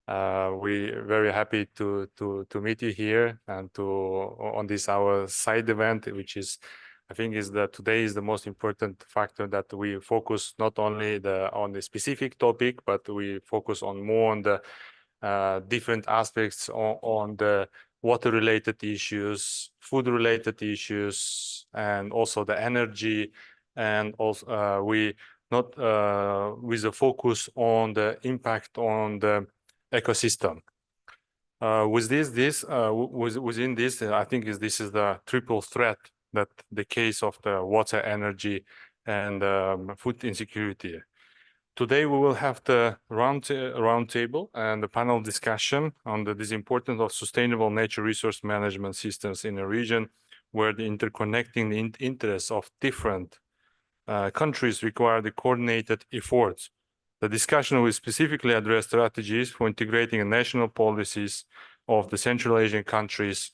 We're very happy to meet you here and on this our side event, which is, I think, today is the most important factor, that we focus not only on the specific topic, but we focus more on the different aspects on the water-related issues, food-related issues, and also the energy, and also we not with a focus on the impact on the ecosystem. Within this, I think this is the triple threat, that the case of the water, energy, and food insecurity. Today we will have the round table and the panel discussion on this importance of sustainable nature resource management systems in a region where the interconnecting interests of different countries require the coordinated efforts. The discussion will specifically address strategies for integrating national policies of the Central Asian countries.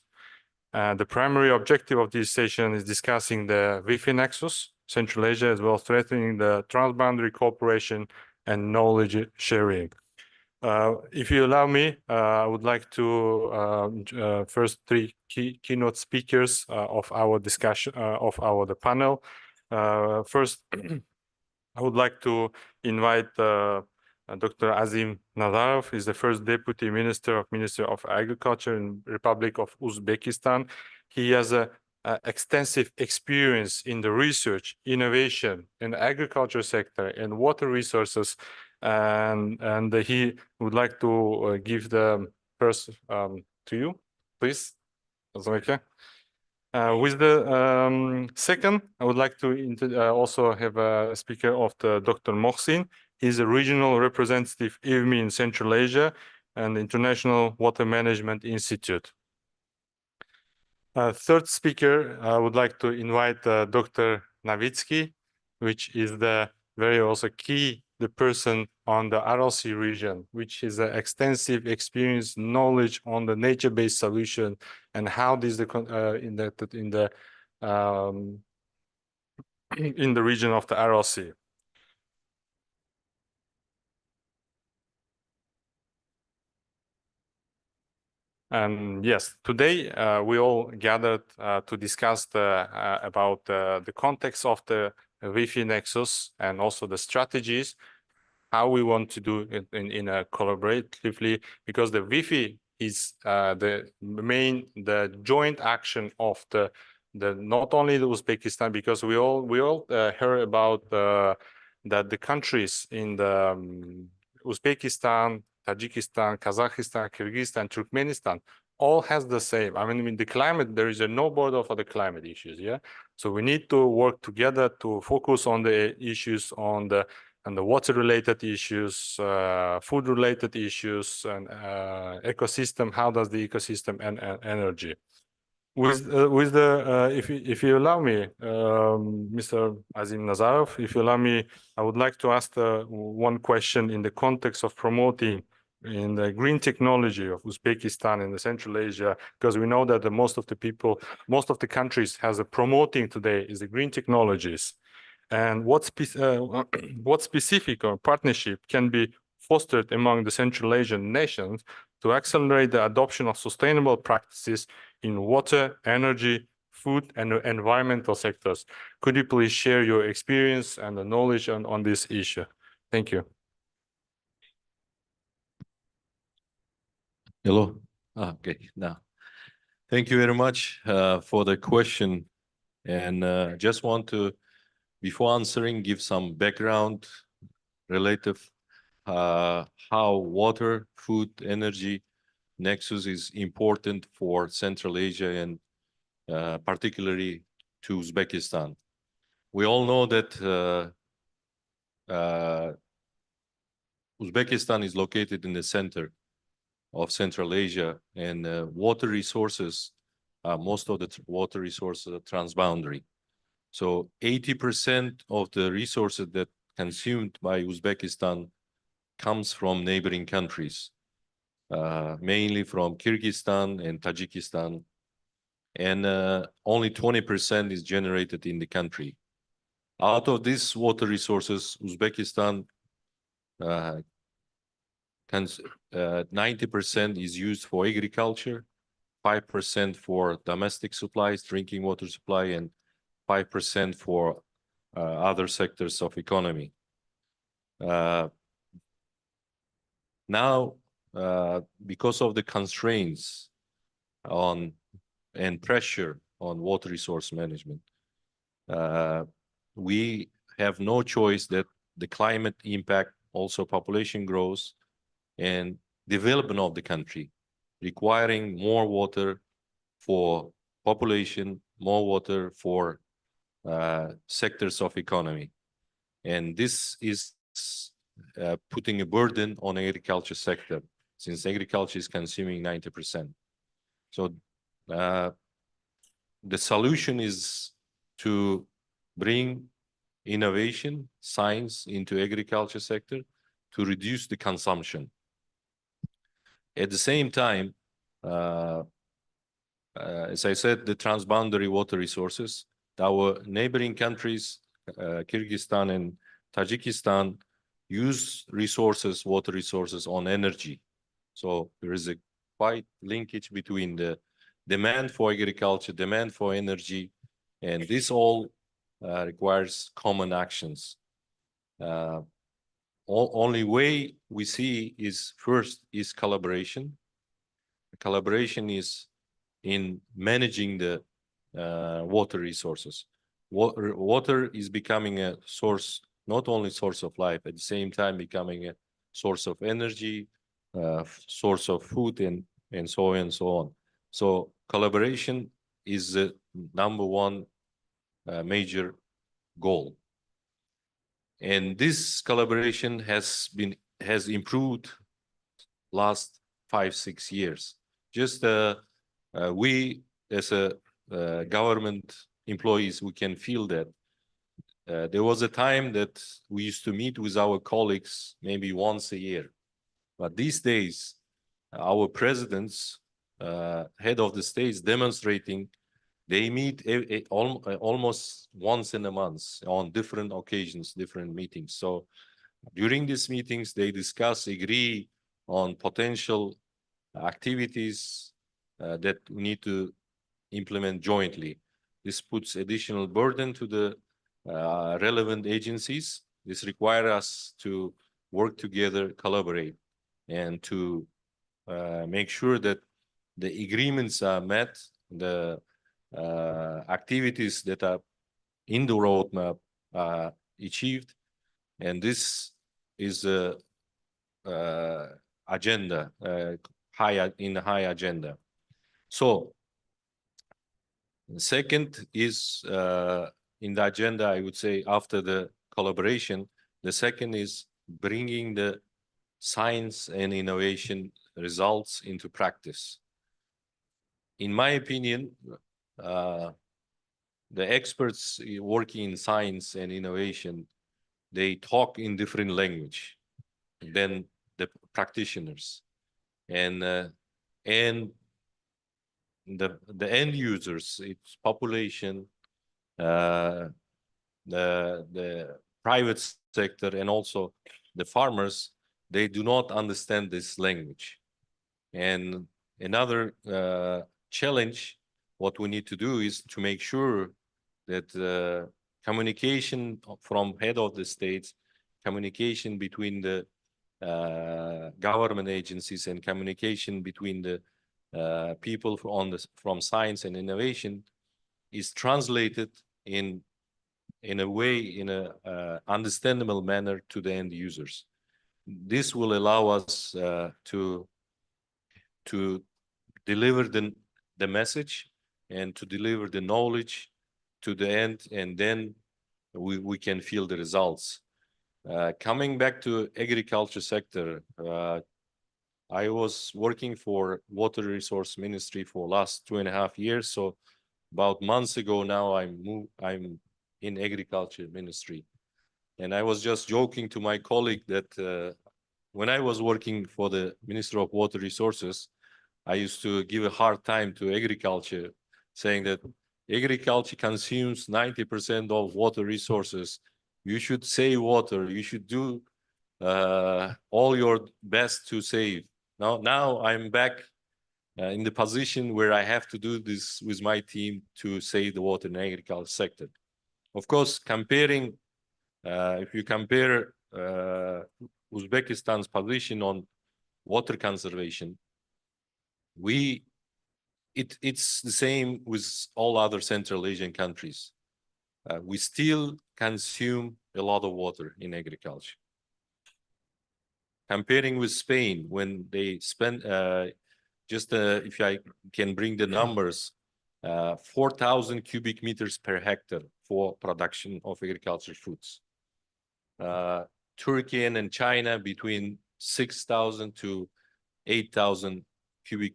The primary objective of this session is discussing the Wi-Fi nexus, Central Asia, as well as strengthening the transboundary cooperation and knowledge sharing. If you allow me, I would like to first three keynote speakers of our discussion of the panel. First, I would like to invite Dr. Azim Nazarov. Is the first Deputy Minister of Agriculture in Republic of Uzbekistan. He has a extensive experience in the research, innovation in the agriculture sector and water resources, and he would like to give the first to you, please. That's okay. With the second, I would like to also have a speaker of Dr. Mohsin. He's a regional representative IWMI in Central Asia and the International Water Management Institute. Third speaker, I would like to invite Dr. Navitsky, which is the very also key, the person on the RLC region, which is an extensive experience, knowledge on the nature-based solution and how this in the region of the RLC. And yes, today we all gathered to discuss about the context of the Wi-Fi nexus and also the strategies, how we want to do it in a collaboratively, because the Wi-Fi is the joint action of the not only the Uzbekistan, because we all heard about that the countries in the Uzbekistan, Tajikistan, Kazakhstan, Kyrgyzstan, Turkmenistan, all has the same. I mean, the climate, there is no border for the climate issues, yeah? So we need to work together to focus on the issues on the water-related issues, food-related issues, and ecosystem. How does the ecosystem and energy? If you allow me, Mr. Azim Nazarov, if you allow me, I would like to ask one question in the context of promoting in the green technology of Uzbekistan and the Central Asia, because we know that most of the countries has a promoting today is the green technologies. And what specific or partnership can be fostered among the Central Asian nations to accelerate the adoption of sustainable practices in water, energy, food, and environmental sectors? Could you please share your experience and the knowledge on this issue? Thank you. Hello. Okay, now. Thank you very much for the question. And just want to, before answering, give some background relative how water, food, energy nexus is important for Central Asia and particularly to Uzbekistan. We all know that Uzbekistan is located in the center of Central Asia, and water resources, most of the water resources are transboundary. So 80% of the resources that consumed by Uzbekistan comes from neighboring countries, mainly from Kyrgyzstan and Tajikistan, and only 20% is generated in the country. Out of these water resources, Uzbekistan 90% is used for agriculture, 5% for domestic supplies, drinking water supply, and 5% for other sectors of economy. Now, because of the constraints on and pressure on water resource management, we have no choice that the climate impact, also population growth and development of the country, requiring more water for population, more water for sectors of economy. And this is putting a burden on agriculture sector, since agriculture is consuming 90%. So the solution is to bring innovation, science into agriculture sector to reduce the consumption. At the same time, as I said, the transboundary water resources, our neighboring countries, Kyrgyzstan and Tajikistan, use resources, water resources on energy. So there is a quite linkage between the demand for agriculture, demand for energy, and this all requires common actions. Only way we see is first is collaboration. Collaboration is in managing the water resources. Water is becoming a source, not only source of life, at the same time becoming a source of energy, source of food, and so on and so on. So collaboration is the number one major goal. And this collaboration has improved last 5-6 years. Just we as a government employees, we can feel that there was a time that we used to meet with our colleagues maybe once a year. But these days, our presidents, head of the states demonstrating, they meet almost once in a month on different occasions, different meetings. So during these meetings, they discuss, agree on potential activities that we need to implement jointly. This puts additional burden to the relevant agencies. This requires us to work together, collaborate, and to make sure that the agreements are met, the activities that are in the roadmap are achieved, and this is a agenda, high agenda. So the second is in the agenda, I would say, after the collaboration, the second is bringing the science and innovation results into practice. In my opinion, the experts working in science and innovation, they talk in different language than the practitioners, and the end users, its population, the private sector, and also the farmers, they do not understand this language. And another challenge, what we need to do is to make sure that communication from head of the states, communication between the government agencies, and communication between the people from science and innovation is translated in a way, in a understandable manner to the end users. This will allow us to deliver the message and to deliver the knowledge to the end, and then we can feel the results. Coming back to agriculture sector, I was working for Water Resource Ministry for last 2.5 years. So about months ago now, I'm in Agriculture Ministry. And I was just joking to my colleague that when I was working for the Minister of Water Resources, I used to give a hard time to agriculture, saying that agriculture consumes 90% of water resources. You should save water. You should do all your best to save. Now I'm back in the position where I have to do this with my team to save the water and agriculture sector. Of course, comparing, if you compare Uzbekistan's position on water conservation, it's the same with all other Central Asian countries. We still consume a lot of water in agriculture. Comparing with Spain, when they spend, if I can bring the numbers, 4,000 cubic meters per hectare for production of agricultural foods. Turkey and China between 6,000 to 8,000 cubic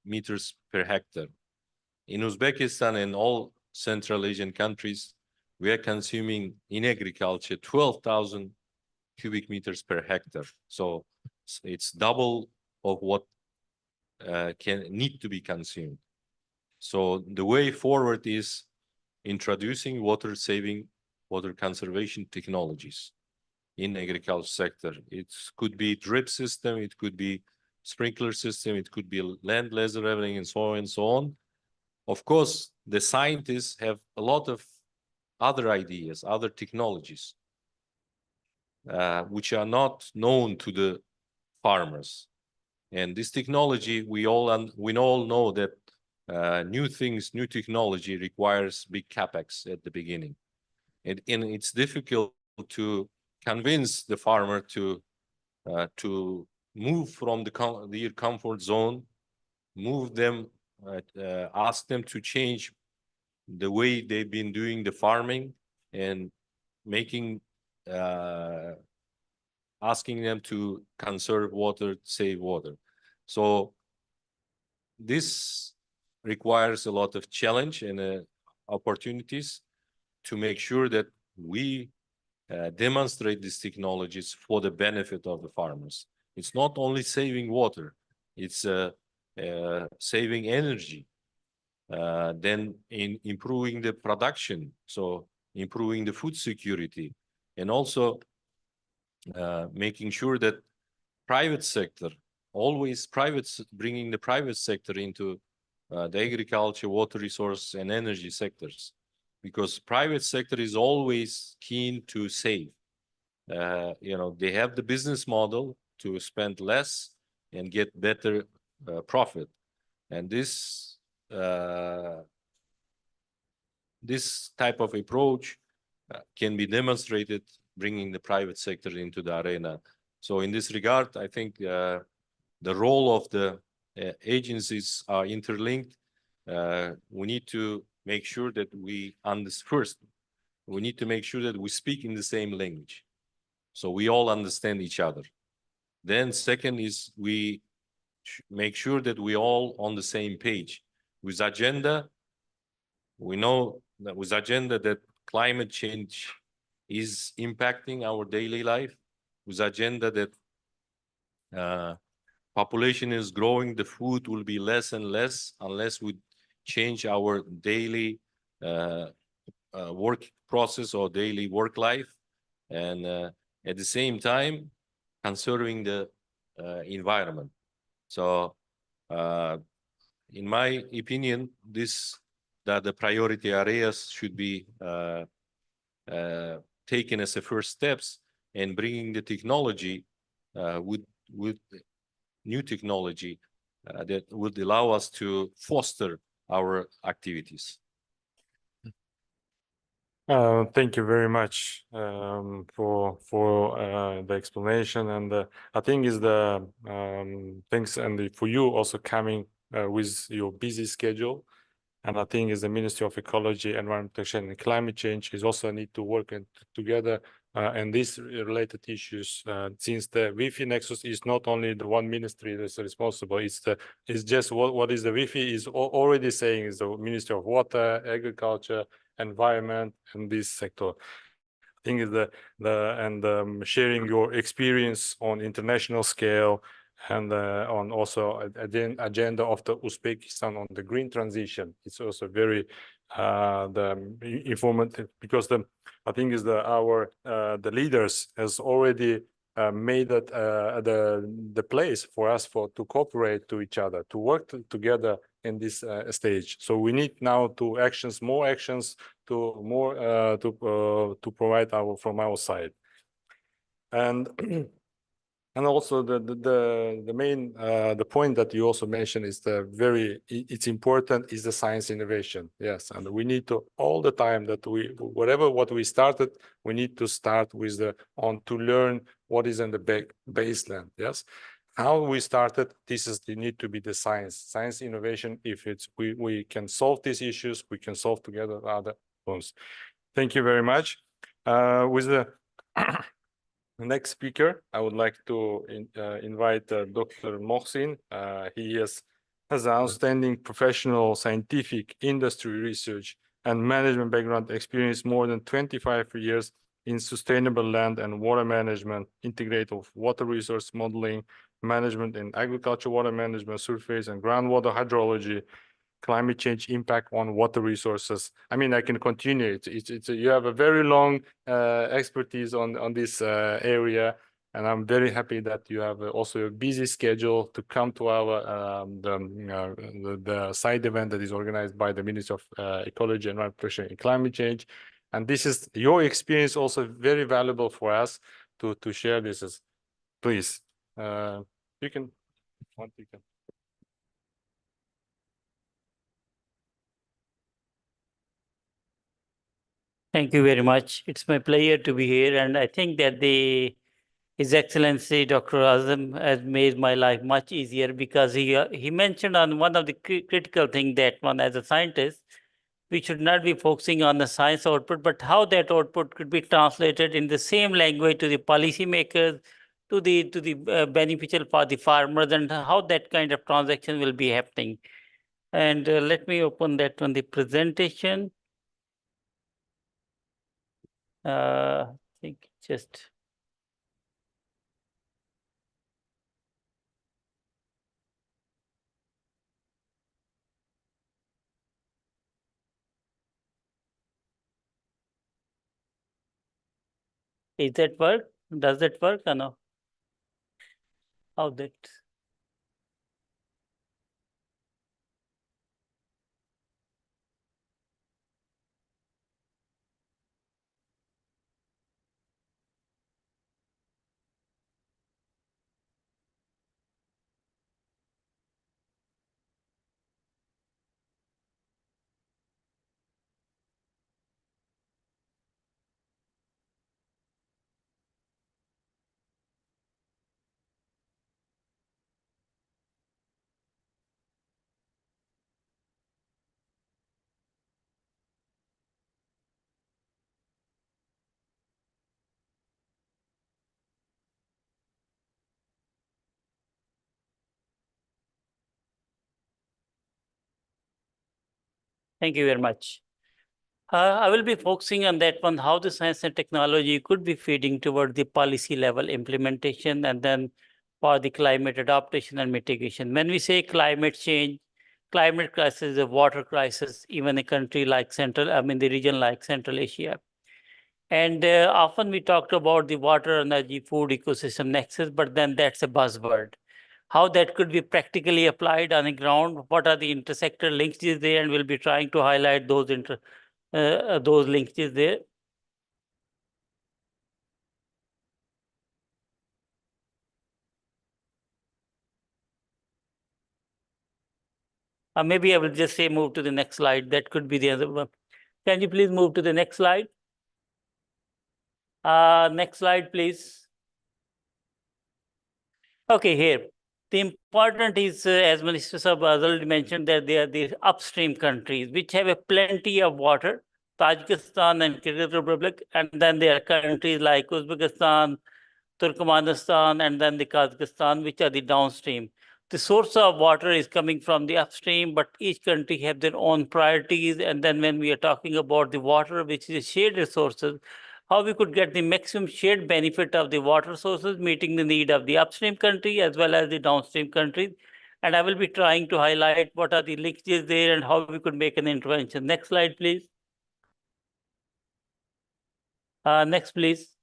meters per hectare. In Uzbekistan and all Central Asian countries, we are consuming in agriculture 12,000 cubic meters per hectare. So it's double of what can need to be consumed. So the way forward is introducing water saving, water conservation technologies in agriculture sector. It could be drip system, it could be sprinkler system, it could be land laser leveling, and so on and so on. Of course, the scientists have a lot of other ideas, other technologies, which are not known to the farmers. And this technology, we all know that new technology requires big capex at the beginning. And it's difficult to convince the farmer to move from their comfort zone, ask them to change the way they've been doing the farming, and asking them to conserve water, save water. So this requires a lot of challenge and opportunities to make sure that we demonstrate these technologies for the benefit of the farmers. It's not only saving water, it's saving energy, then improving the production, so improving the food security, and also making sure that private sector, bringing the private sector into the agriculture, water resource, and energy sectors, because private sector is always keen to save. They have the business model to spend less and get better profit, and this type of approach can be demonstrated bringing the private sector into the arena. So in this regard, I think the role of the agencies are interlinked. We need to make sure that we need to make sure that we speak in the same language, so we all understand each other. Then second is we make sure that we all on the same page with agenda. We know that with agenda that climate change is impacting our daily life, with agenda that population is growing, the food will be less and less unless we change our daily work process or daily work life, and at the same time conserving the environment. So in my opinion, the priority areas should be taken as the first steps, and bringing the technology with new technology that would allow us to foster our activities. Thank you very much for the explanation, and I think is the thanks and for you also coming with your busy schedule. And I think is the Ministry of Ecology, Environment Protection and Climate Change is also need to work together and these related issues, since the Wi-Fi nexus is not only the one ministry that's responsible, it's just what is the Wi-Fi is already saying is the Ministry of Water, Agriculture, Environment, and this sector. I think is sharing your experience on international scale, and on also agenda of the Uzbekistan on the green transition. It's also very informative, because I think is the leaders has already made it the place for us to cooperate to each other, to work together in this stage. So we need now more actions to provide from our side. And and also the main the point that you also mentioned is it's important is the science innovation. Yes, and we need to all the time that what we started, we need to start with to learn what is in the baseline. Yes, how we started, they need to be the science innovation. If we can solve these issues, we can solve together other problems. Thank you very much. With the next speaker, I would like to invite Dr. Mohsin. He has outstanding professional, scientific, industry research, and management background experience, more than 25 years in sustainable land and water management, integrated water resource modeling, management in agriculture, water management, surface and groundwater hydrology, climate change impact on water resources. I mean, I can continue. You have a very long expertise on this area, and I'm very happy that you have also a busy schedule to come to our the side event that is organized by the Ministry of Ecology, Environment Protection and Climate Change. And this is your experience also very valuable for us to share this. Please, you can. Thank you very much. It's my pleasure to be here, and I think that His Excellency Dr. Azam has made my life much easier, because he mentioned on one of the critical things that one, as a scientist, we should not be focusing on the science output, but how that output could be translated in the same language to the policymakers, to the beneficial for the farmers, and how that kind of transaction will be happening. And let me open that on the presentation. I think just. Is that work? Does that work or no? How that? Thank you very much. I will be focusing on that one, how the science and technology could be feeding toward the policy level implementation, and then for the climate adaptation and mitigation. When we say climate change, climate crisis, a water crisis, even a country like the region like Central Asia. And often we talked about the water, energy, food ecosystem nexus, but then that's a buzzword. How that could be practically applied on the ground, what are the intersector linkages there, and we'll be trying to highlight those linkages there. Maybe I will just say move to the next slide. That could be the other one. Can you please move to the next slide? Next slide, please. Okay, here. The important is, as Minister Sahab already mentioned, that they are the upstream countries which have a plenty of water, Tajikistan and Kyrgyz Republic, and then there are countries like Uzbekistan, Turkmenistan, and then the Kazakhstan, which are the downstream. The source of water is coming from the upstream, but each country have their own priorities. And then when we are talking about the water, which is shared resources, how we could get the maximum shared benefit of the water sources, meeting the need of the upstream country as well as the downstream countries. And I will be trying to highlight what are the linkages there and how we could make an intervention. Next slide, please. Next, please.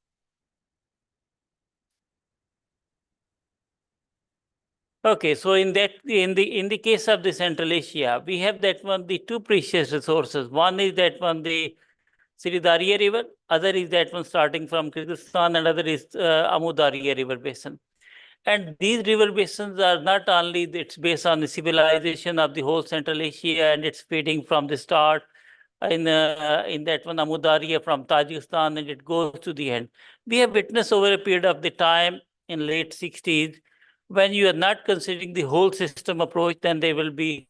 Okay, so in the case of the Central Asia, we have that one, the two precious resources. One is that one, the Sri Darya River, other is that one starting from Kyrgyzstan, and other is Amu Darya River Basin. And these river basins are not only, it's based on the civilization of the whole Central Asia, and it's feeding from the start in that one Amu Darya from Tajikistan, and it goes to the end. We have witnessed over a period of the time in late 60s, when you are not considering the whole system approach, then there will be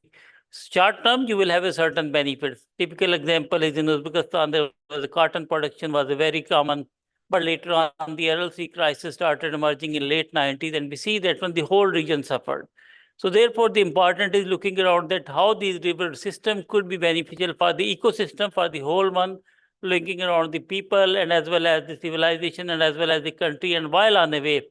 short term, you will have a certain benefits. Typical example is in Uzbekistan, there was a cotton production was a very common, but later on the LLC crisis started emerging in late 90s, and we see that when the whole region suffered. So therefore, the important is looking around that how these river system could be beneficial for the ecosystem, for the whole one, linking around the people and as well as the civilization and as well as the country. And while on the way,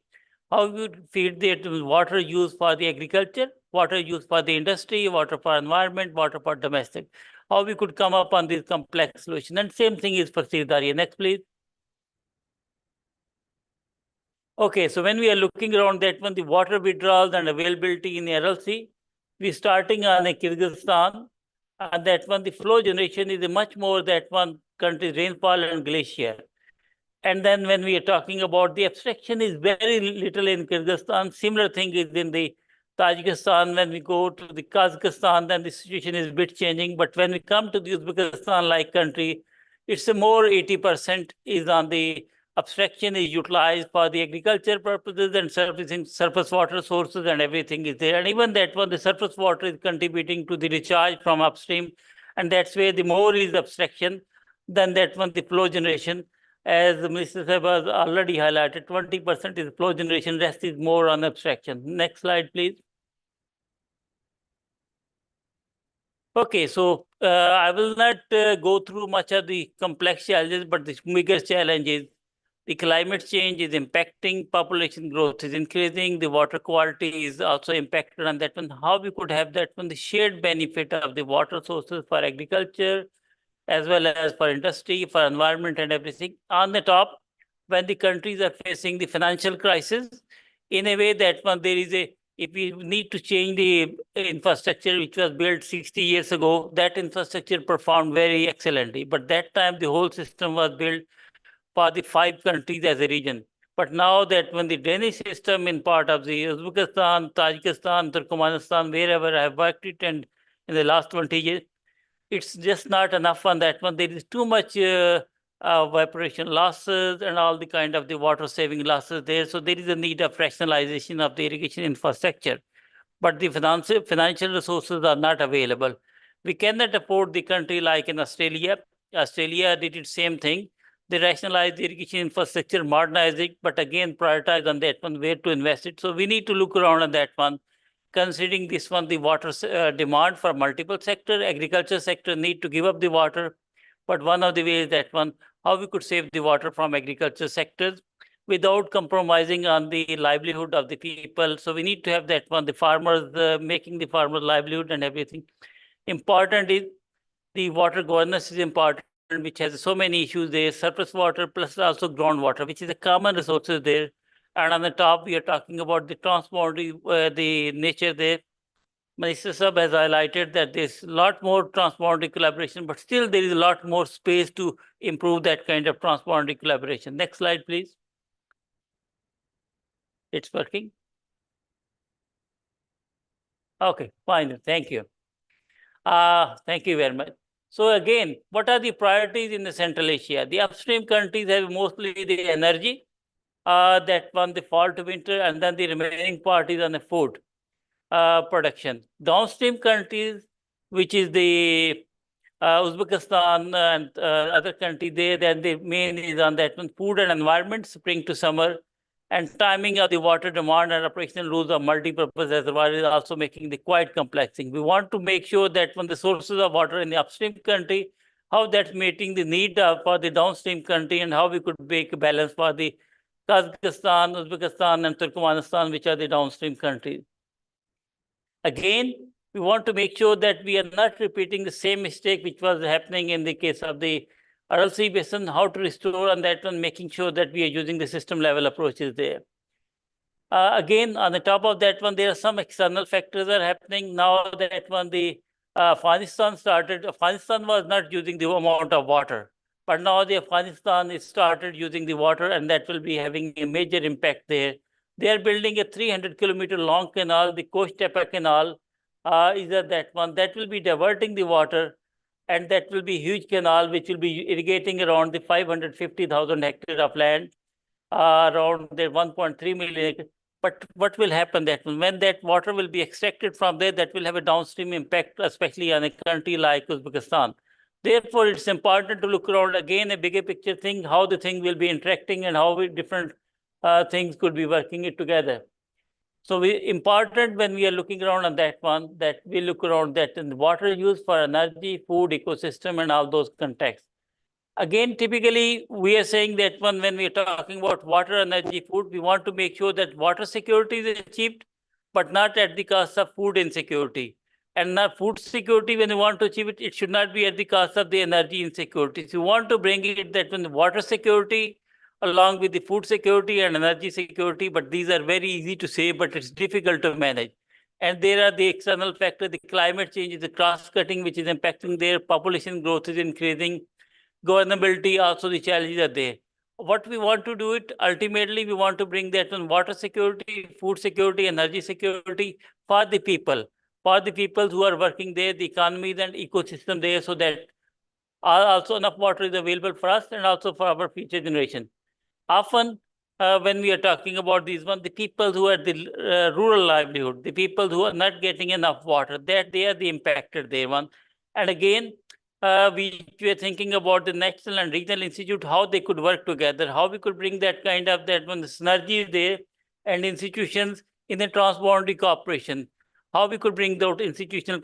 how you feed the water used for the agriculture, water used for the industry, water for environment, water for domestic. How we could come up on this complex solution. And same thing is for Sri Darya. Next, please. Okay, so when we are looking around that one, the water withdrawals and availability in the RLC, we're starting on a Kyrgyzstan, and that one, the flow generation is a much more that one country's rainfall and glacier. And then when we are talking about the abstraction is very little in Kyrgyzstan, similar thing is in the Tajikistan. When we go to the Kazakhstan, then the situation is a bit changing. But when we come to the Uzbekistan-like country, it's a more 80% is on the abstraction is utilized for the agriculture purposes and servicing surface water sources, and everything is there. And even that one, the surface water is contributing to the recharge from upstream. And that's where the more is abstraction than that one, the flow generation. As Mr. Sahib has already highlighted, 20% is flow generation, rest is more on abstraction. Next slide, please. Okay, so I will not go through much of the complex challenges, but the biggest challenge is the climate change is impacting, population growth is increasing, the water quality is also impacted on that one. How we could have that one, the shared benefit of the water sources for agriculture, as well as for industry, for environment and everything. On the top, when the countries are facing the financial crisis, in a way that when there is a, if we need to change the infrastructure which was built 60 years ago, that infrastructure performed very excellently. But that time the whole system was built for the 5 countries as a region. But now that when the drainage system in part of the Uzbekistan, Tajikistan, Turkmenistan, wherever I have worked it, and in the last 20 years, it's just not enough on that one. There is too much evaporation losses and all the kind of the water saving losses there. So there is a need of rationalization of the irrigation infrastructure. But the financial resources are not available. We cannot afford the country like in Australia. Australia did the same thing. They rationalized the irrigation infrastructure, modernized it, but again prioritize on that one where to invest it. So we need to look around on that one. Considering this one, the water demand for multiple sector, agriculture sector need to give up the water. But one of the ways that one, how we could save the water from agriculture sectors without compromising on the livelihood of the people. So we need to have that one, the farmers, making the farmers livelihood and everything. Important is the water governance is important, which has so many issues there, surface water plus also groundwater, which is a common resources there. And on the top, we are talking about the transboundary, the nature there. Minister Sahab has highlighted that there's a lot more transboundary collaboration, but still there is a lot more space to improve that kind of transboundary collaboration. Next slide, please. It's working. Okay, fine. Thank you. Thank you very much. So again, what are the priorities in the Central Asia? The upstream countries have mostly the energy, that one the fall to winter, and then the remaining part is on the food production. Downstream countries, which is the Uzbekistan and other countries there, then the main is on that one food and environment, spring to summer, and timing of the water demand and operational rules of multi-purpose reservoir is also making the quite complex thing. We want to make sure that when the sources of water in the upstream country, how that's meeting the need for the downstream country, and how we could make a balance for the Kazakhstan, Uzbekistan, and Turkmenistan, which are the downstream countries. Again, we want to make sure that we are not repeating the same mistake which was happening in the case of the RLC basin, how to restore on that one, making sure that we are using the system level approaches there. Again, on the top of that one, there are some external factors are happening now that when the Afghanistan started, Afghanistan was not using the amount of water, but now the Afghanistan is started using the water, and that will be having a major impact there. They are building a 300-kilometer long canal, the Kosh Tepe Canal is that one that will be diverting the water, and that will be a huge canal which will be irrigating around the 550,000 hectares of land, around the 1.3 million. But what will happen that when that water will be extracted from there, that will have a downstream impact, especially on a country like Uzbekistan. Therefore, it's important to look around again a bigger picture thing, how the thing will be interacting and how different things could be working it together. So important when we are looking around on that one, that we look around that in water use for energy, food, ecosystem, and all those contexts. Again, typically, we are saying that when we are talking about water, energy, food, we want to make sure that water security is achieved, but not at the cost of food insecurity. And not food security, when you want to achieve it, it should not be at the cost of the energy insecurity. So you want to bring it that when the water security, along with the food security and energy security, but these are very easy to say, but it's difficult to manage. And there are the external factor, the climate change is the cross-cutting, which is impacting their population growth is increasing. Governability, also the challenges are there. What we want to do it, ultimately, we want to bring that on water security, food security, energy security for the people who are working there, the economies and ecosystem there, so that also enough water is available for us and also for our future generation. Often, when we are talking about these ones, the people who are the rural livelihood, the people who are not getting enough water, that they are the impacted there one. And again, we were thinking about the national and regional institute, how they could work together, how we could bring that kind of that one synergy there and institutions in the transboundary cooperation, how we could bring those institutional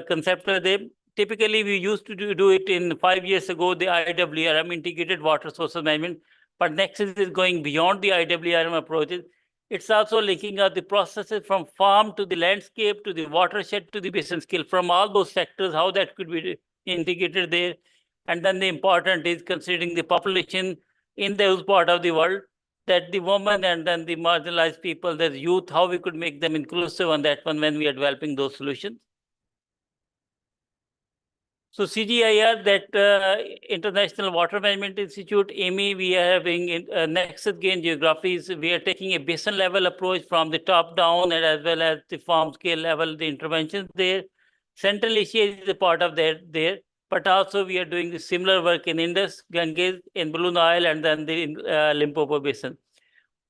concepts there. Typically, we used to do it in 5 years ago, the IWRM, Integrated Water Sources Management, but Nexus is going beyond the IWRM approaches. It's also linking up the processes from farm to the landscape, to the watershed, to the basin scale, from all those sectors, how that could be integrated there. And then the important is considering the population in those part of the world, that the women and then the marginalized people, the youth, how we could make them inclusive on that one when we are developing those solutions. So CGIAR, that International Water Management Institute, AMI, we are having in Nexus Gain Geographies. We are taking a basin level approach from the top down and as well as the farm scale level, the interventions there. Central Asia is a part of that there, but also we are doing the similar work in Indus, Ganges, in Blue Nile, and then the Limpopo Basin.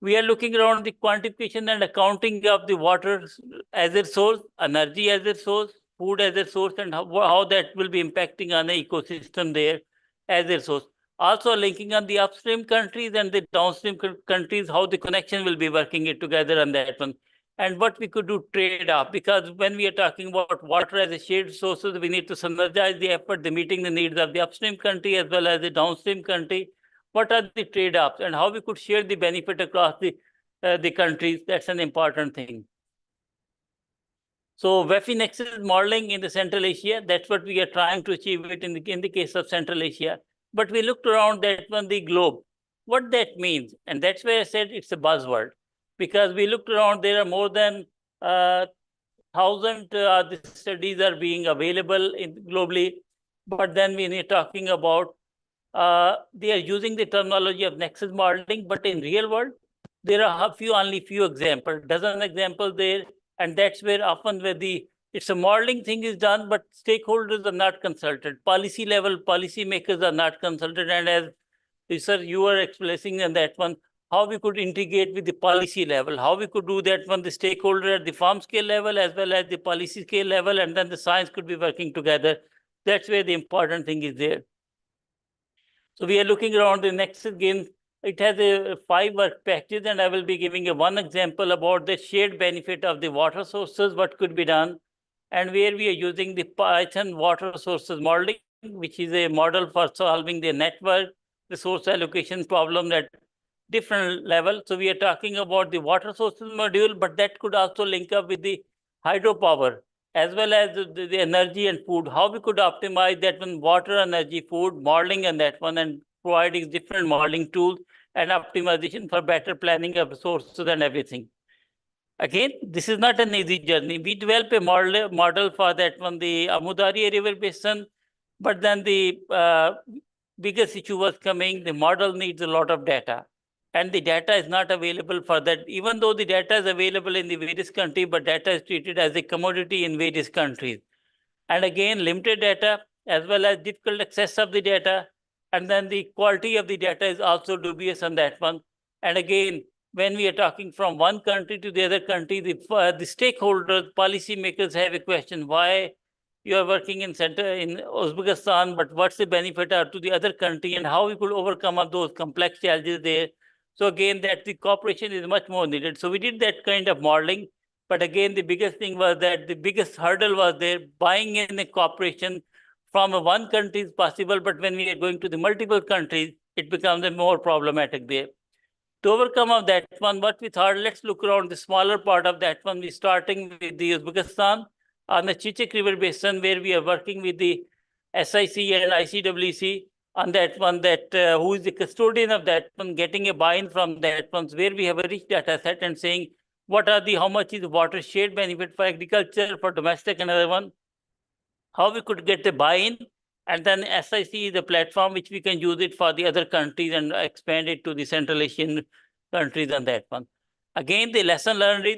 We are looking around the quantification and accounting of the water as a source, energy as a source, food as a source, and how that will be impacting on the ecosystem there as a source. Also linking on the upstream countries and the downstream countries, how the connection will be working it together on that one. And what we could do trade-off, because when we are talking about water as a shared sources, we need to synergize the effort, the meeting the needs of the upstream country as well as the downstream country. What are the trade-offs and how we could share the benefit across the countries? That's an important thing. So WEFI Nexus modeling in the Central Asia, that's what we are trying to achieve it in the case of Central Asia. But we looked around that on the globe, what that means. And that's where I said it's a buzzword, because we looked around, there are more than 1,000 the studies are being available globally. But then when we're talking about, they are using the terminology of Nexus modeling, but in real world, there are only few examples, dozen examples there. And that's where often where it's a modeling thing is done, but stakeholders are not consulted. Policy level, policymakers are not consulted. And as sir, you were expressing on that one, how we could integrate with the policy level, how we could do that when the stakeholder at the farm scale level as well as the policy scale level, and then the science could be working together. That's where the important thing is there. So we are looking around the Nexus again. It has 5 work packages, and I will be giving one example about the shared benefit of the water sources, what could be done, and where we are using the Python water sources modeling, which is a model for solving the network resource allocation problem at different level. So we are talking about the water sources module, but that could also link up with the hydropower as well as the energy and food, how we could optimize that one, water, energy, food, modeling and that one, and providing different modeling tools and optimization for better planning of resources and everything. Again, this is not an easy journey. We developed a model for that one, the Amudari River Basin, but then the biggest issue was coming. The model needs a lot of data, and the data is not available for that. Even though the data is available in the various countries, but data is treated as a commodity in various countries. And again, limited data as well as difficult access of the data. And then the quality of the data is also dubious on that one. And again, when we are talking from one country to the other country, the stakeholders, policymakers have a question: why you are working in Uzbekistan, but what's the benefit to the other country, and how we could overcome those complex challenges there? So again, that the cooperation is much more needed. So we did that kind of modeling. But again, the biggest thing was that the biggest hurdle was there, buying in a cooperation from one country is possible, but when we are going to the multiple countries, it becomes more problematic there. To overcome of that one, what we thought, let's look around the smaller part of that one. We're starting with the Uzbekistan on the Chichik River Basin, where we are working with the SIC and ICWC on that one, that who is the custodian of that one, getting a buy-in from that one, where we have a rich data set and saying, how much is the watershed benefit for agriculture, for domestic, another one, how we could get the buy-in, and then SIC is the platform which we can use it for the other countries and expand it to the Central Asian countries on that one. Again, the lesson learned is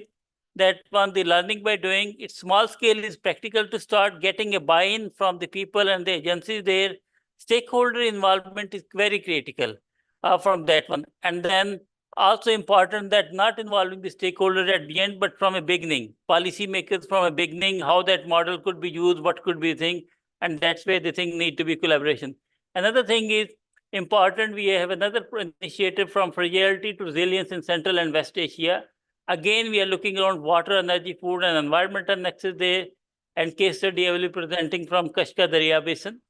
that one, the learning by doing, it's small scale is practical to start getting a buy-in from the people and the agencies there. Stakeholder involvement is very critical from that one. And then also important that not involving the stakeholder at the end, but from a beginning, policymakers from a beginning, how that model could be used, what could be the thing, and that's where the thing need to be collaboration. Another thing is important, we have another initiative from fragility to resilience in Central and West Asia. Again, we are looking around water, energy, food, and environmental nexus there, and case study I will be presenting from Kashka Darya Basin.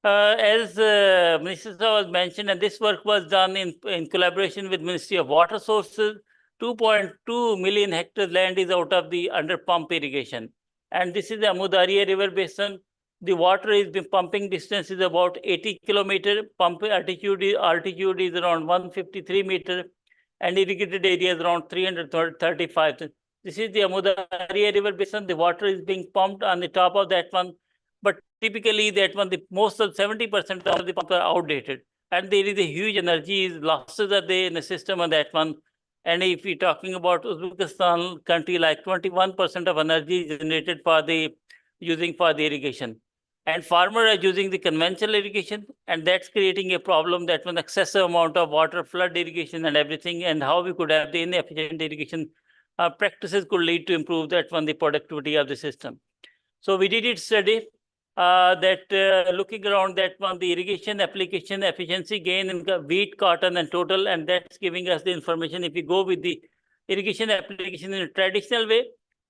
As Minister was mentioned, and this work was done in collaboration with Ministry of Water Sources, 2.2 million hectares land is out of the under pump irrigation. And this is the Amudari River Basin. The water is the pumping distance is about 80 kilometers. Pump altitude is around 153 meters, and irrigated area is around 335. This is the Amudari River Basin. The water is being pumped on the top of that one. But typically that one, the most of 70% of the pumps are outdated. And there is a huge energy losses are there in the system on that one. And if we're talking about Uzbekistan country, like 21% of energy is generated for the using for the irrigation. And farmers are using the conventional irrigation, and that's creating a problem that when excessive amount of water, flood irrigation and everything, and how we could have the inefficient irrigation practices could lead to improve that one, the productivity of the system. So we did it study looking around that one, the irrigation application efficiency gain in wheat, cotton, and total, and that's giving us the information if we go with the irrigation application in a traditional way,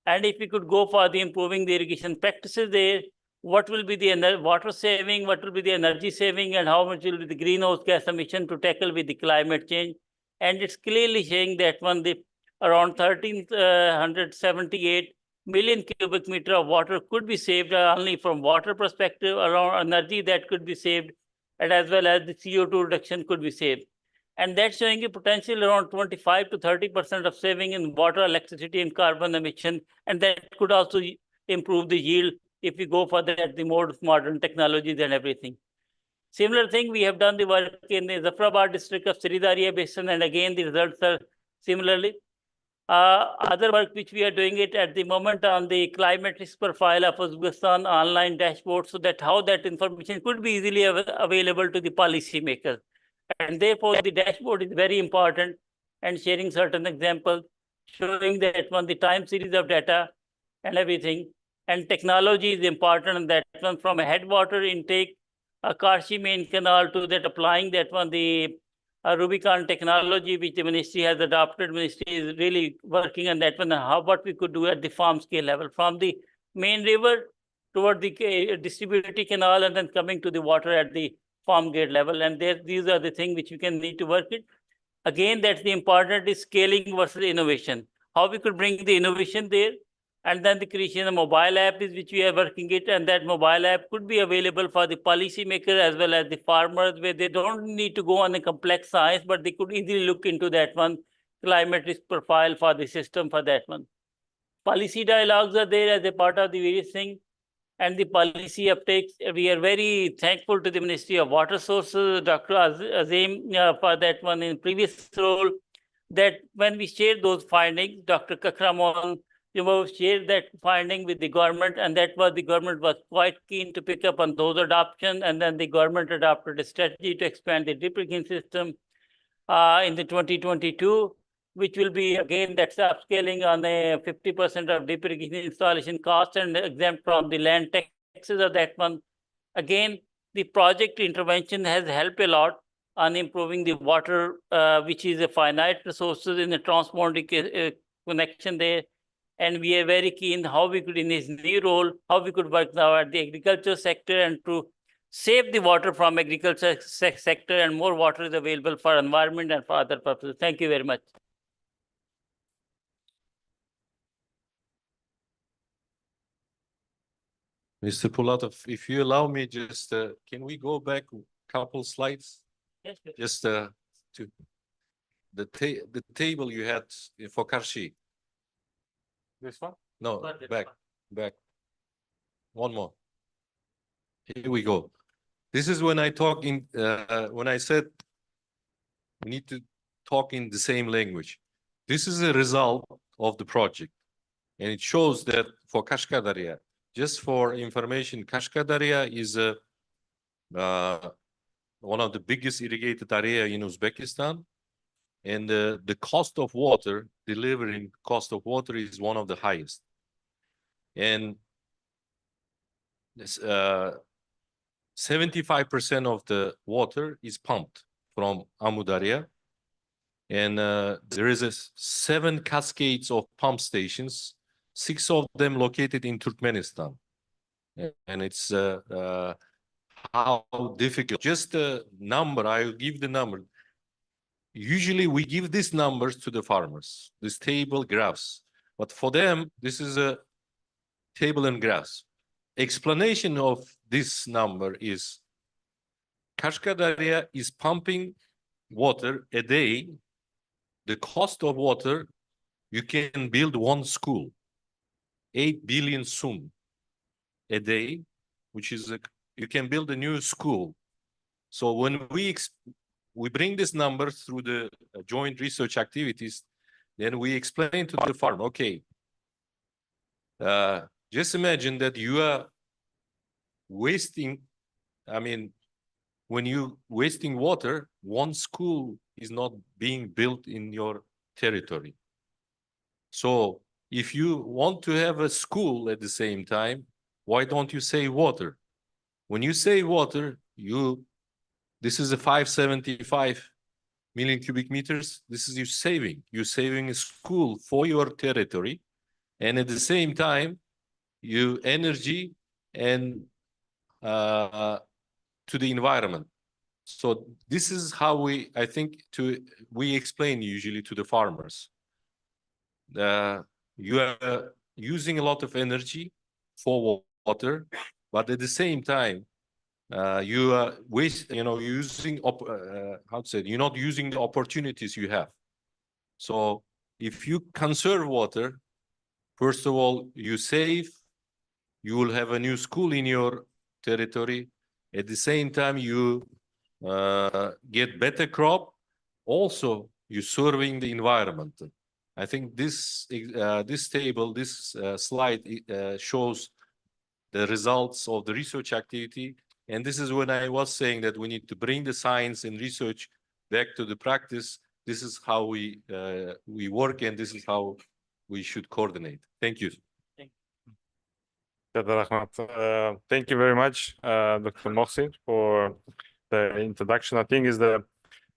and if we could go for the improving the irrigation practices there, what will be the water saving, what will be the energy saving, and how much will be the greenhouse gas emission to tackle with the climate change. And it's clearly saying that one, the around 1,378 million cubic meter of water could be saved only from water perspective, around energy that could be saved, and as well as the CO2 reduction could be saved. And that's showing a potential around 25 to 30% of saving in water, electricity, and carbon emission. And that could also improve the yield if we go for that, the more modern technologies and everything. Similar thing, we have done the work in the Zafrabad district of Sridhariya Basin, and again, the results are similarly. Other work which we are doing it at the moment on the climate risk profile of Uzbekistan online dashboard, so that how that information could be easily available to the policymakers. And therefore, the dashboard is very important, and sharing certain examples, showing that one, the time series of data and everything. And technology is important, and that one from a headwater intake, a Karshi main canal, to that applying that one, the Rubicon technology, which the ministry has adopted. Ministry is really working on that one, and what we could do at the farm scale level, from the main river toward the distributory canal, and then coming to the water at the farm gate level. And these are the things which we can need to work it. Again, that's the important is scaling versus innovation. How we could bring the innovation there, and then the creation of mobile app is which we are working it, and that mobile app could be available for the policymaker as well as the farmers, where they don't need to go on a complex science, but they could easily look into that one, climate risk profile for the system for that one. Policy dialogues are there as a part of the various things. And the policy uptakes, we are very thankful to the Ministry of Water Sources, Dr. Azim, for that one in previous role, that when we shared those findings, Dr. Kakramon, shared that finding with the government, and that was the government was quite keen to pick up on those adoption, and then the government adopted a strategy to expand the drip irrigation system in the 2022, which will be again that's upscaling on the 50% of drip irrigation installation cost and exempt from the land taxes of that one. Again, the project intervention has helped a lot on improving the water, which is a finite resources in the transboundary connection there. And we are very keen how we could, in this new role, how we could work now at the agriculture sector and to save the water from agriculture sector, and more water is available for environment and for other purposes. Thank you very much. Mr. Pulatov, if you allow me, just can we go back a couple slides? Yes, sir. Just to the table you had for Karshi. This one? No, Got it. back. One more. Here we go. This is when I talk in when I said we need to talk in the same language. This is a result of the project, and it shows that for Kashkadarya, just for information, Kashkadarya is one of the biggest irrigated area in Uzbekistan, and the cost of water, delivering cost of water, is one of the highest. And this 75% of the water is pumped from Amudarya, and there is 7 cascades of pump stations, 6 of them located in Turkmenistan, and it's how difficult. Just a number, I'll give the number. Usually we give these numbers to the farmers, this table graphs, but for them this is a table and graphs. Explanation of this number is Kashkadarya is pumping water a day. The cost of water, you can build 1 school, 8 billion sum a day, which is you can build a new school. So when we bring this number through the joint research activities, then we explain to the farm, okay, just imagine that you are wasting, I mean, when you wasting water, 1 school is not being built in your territory. So if you want to have a school at the same time, why don't you save water? When you save water, this is a 575 million cubic meters. This is you saving. You're saving a school for your territory, and at the same time, you energy and to the environment. So this is how we explain usually to the farmers. You are using a lot of energy for water, but at the same time, you are using you're not using the opportunities you have. So if you conserve water, first of all, you save, you will have a new school in your territory. At the same time, you get better crop. Also, you're serving the environment. I think this table, this slide shows the results of the research activity. And this is when I was saying that we need to bring the science and research back to the practice. This is how we work, and this is how we should coordinate. Thank you. Thank you very much, Dr. Mohsin, for the introduction. I think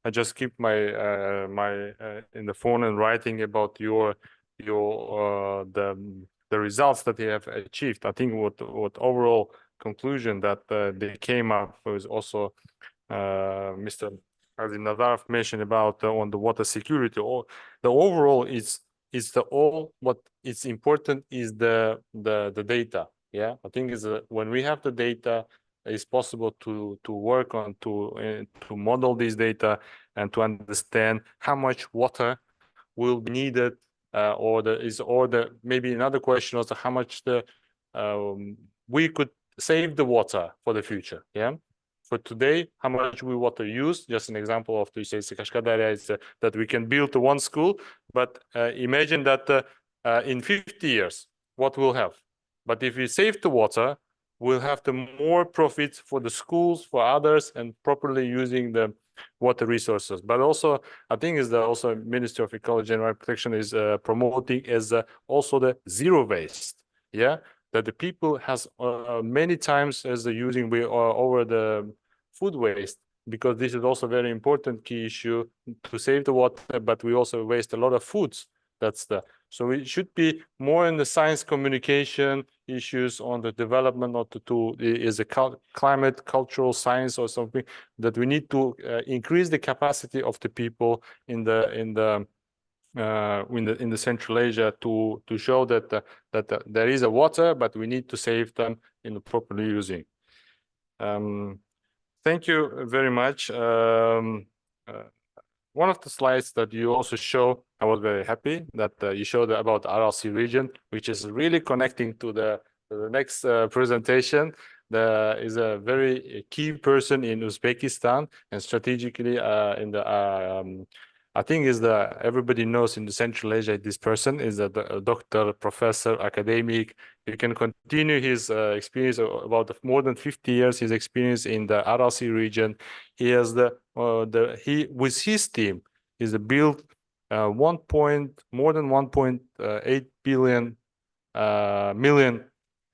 I just keep my in the phone and writing about the results that they have achieved. I think what overall conclusion that they came up was also Mr. Azim Nazarov mentioned about on the water security. Or the overall is what is important is the data. Yeah, I think is when we have the data, it's possible to work on to model this data and to understand how much water will be needed, maybe another question also how much we could save the water for the future. Yeah. For today, how much we water use? Just an example of is that we can build one school, but imagine that in 50 years, what we'll have. But if we save the water, we'll have the more profits for the schools, for others, and properly using the water resources. But also, I think is that also Ministry of Ecology and Environment Protection is promoting as also the zero waste. Yeah, that the people has many times as the using over the food waste, because this is also very important key issue to save the water, but we also waste a lot of foods. So it should be more in the science communication issues on the development of is a climate cultural science or something that we need to increase the capacity of the people in the Central Asia to show that there is a water, but we need to save them in the properly using. Thank you very much. One of the slides that you also show, I was very happy that you showed about the RLC region, which is really connecting to the next presentation. There is a very key person in Uzbekistan and strategically in the I think everybody knows in the Central Asia, this person is a doctor, professor, academic. You can continue his experience about more than 50 years, his experience in the RLC region. He has with his team is built more than 1.8 million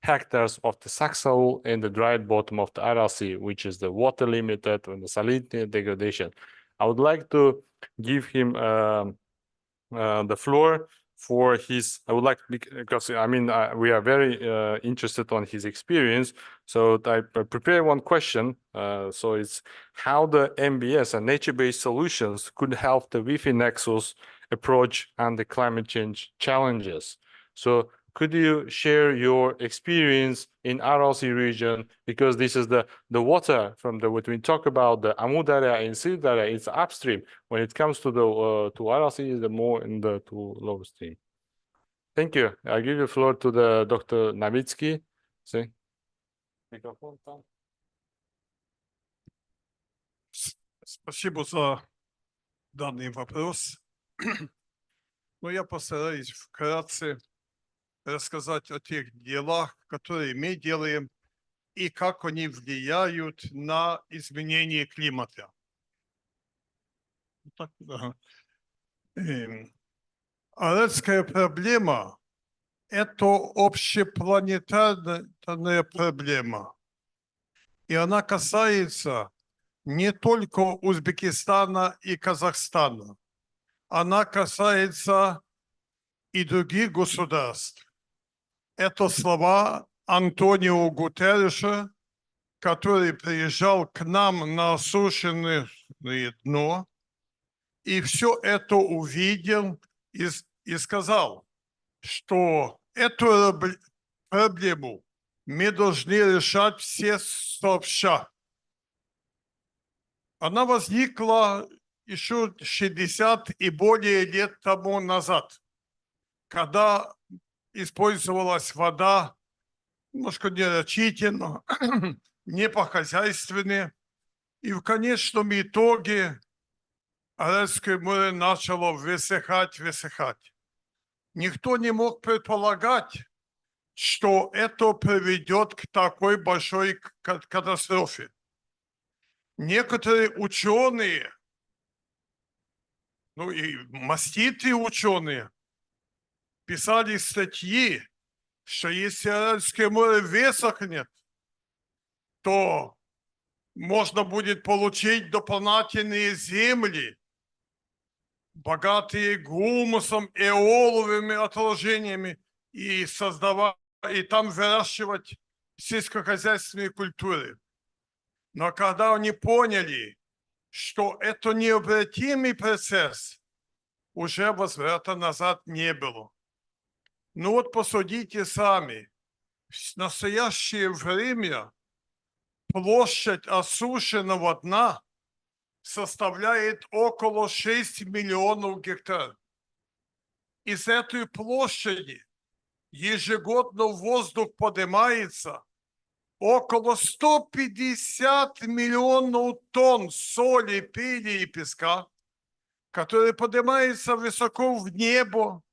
hectares of the saxaul in the dried bottom of the RLC, which is the water limited and the salinity degradation. I would like to give him the floor for his. I would like, because I mean we are very interested on his experience. So I prepare one question. So it's how the MBS and nature-based solutions could help the Wi-Fi Nexus approach and the climate change challenges. So could you share your experience in RLC region, because this is the water from when we talk about the Amud area and Silt area, it's upstream. When it comes to the to RLC, is the more in the lower stream. Thank you. I give the floor to the Dr. Novitsky. See, microphone. Спасибо за данный вопрос. Но я постараюсь вкратце рассказать о тех делах, которые мы делаем, и как они влияют на изменение климата. Аральская проблема – это общепланетарная проблема. И она касается не только Узбекистана и Казахстана. Она касается и других государств. Это слова Антонио Гутерреша, который приезжал к нам на осушенное дно, и все это увидел и сказал, что эту проблему мы должны решать все сообща. Она возникла еще 60 и более лет тому назад, когда использовалась вода немножко нерачительно, не по-хозяйственне, и в конечном итоге Аральское море начало высыхать. Никто не мог предполагать, что это приведет к такой большой катастрофе. Некоторые ученые, ну и маститые ученые, писали статьи, что если Аральское море высохнет, то можно будет получить дополнительные земли, богатые гумусом и оловыми отложениями, и там выращивать сельскохозяйственные культуры. Но когда они поняли, что это необратимый процесс, уже возврата назад не было. Ну вот посудите сами, в настоящее время площадь осушенного дна составляет около 6 миллионов гектаров. И с этой площади ежегодно в воздух поднимается около 150 миллионов тонн соли, пыли и песка, которые поднимаются высоко в небо,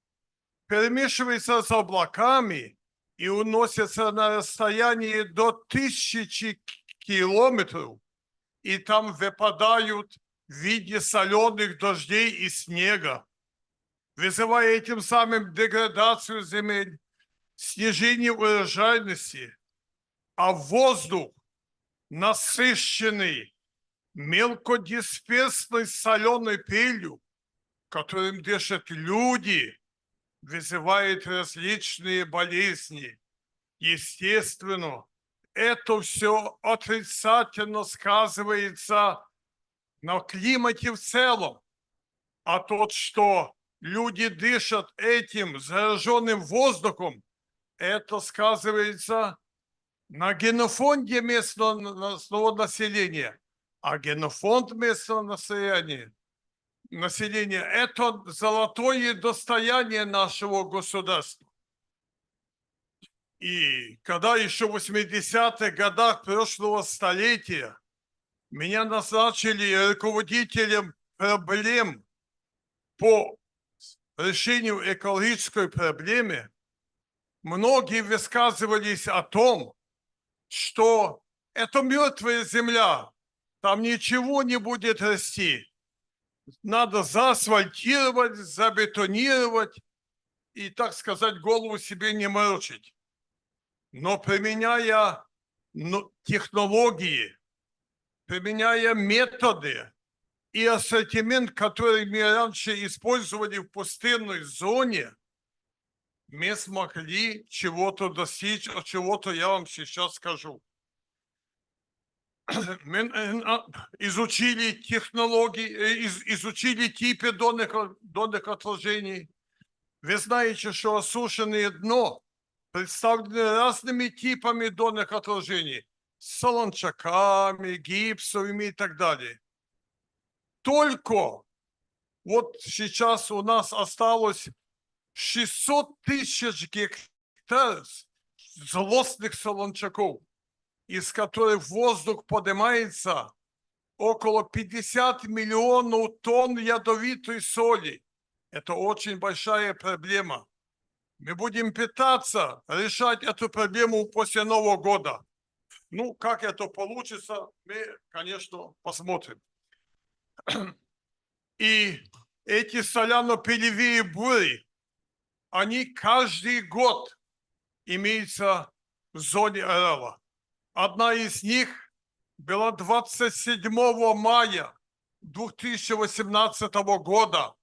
перемешиваются с облаками и уносятся на расстояние до 1000 километров, и там выпадают в виде соленых дождей и снега, вызывая этим самым деградацию земель, снижение урожайности, а воздух, насыщенный мелкодисперсной соленой пылью, которым дышат люди, вызывает различные болезни. Естественно, это все отрицательно сказывается на климате в целом. А тот, что люди дышат этим зараженным воздухом, это сказывается на генофонде местного населения. А генофонд местного населения – это золотое достояние нашего государства. И когда еще в 80-х годах прошлого столетия меня назначили руководителем проблем по решению экологической проблемы, многие высказывались о том, что это мертвая земля, там ничего не будет расти. Надо заасфальтировать, забетонировать и, так сказать, голову себе не морочить. Но применяя технологии, применяя методы и ассортимент, который мы раньше использовали в пустынной зоне, мы смогли чего-то достичь, а чего-то я вам сейчас скажу. Мы изучили технологии, изучили типы донных отложений. Вы знаете, что осушенное дно представлены разными типами донных отложений. Солончаками, гипсовыми и так далее. Только вот сейчас у нас осталось 600 тысяч гектаров злостных солончаков, из которых в воздух поднимается около 50 миллионов тонн ядовитой соли. Это очень большая проблема. Мы будем пытаться решать эту проблему после Нового года. Ну, как это получится, мы, конечно, посмотрим. И эти соляно-пылевые бури, они каждый год имеются в зоне Орела. Одна из них была 27 мая 2018 года,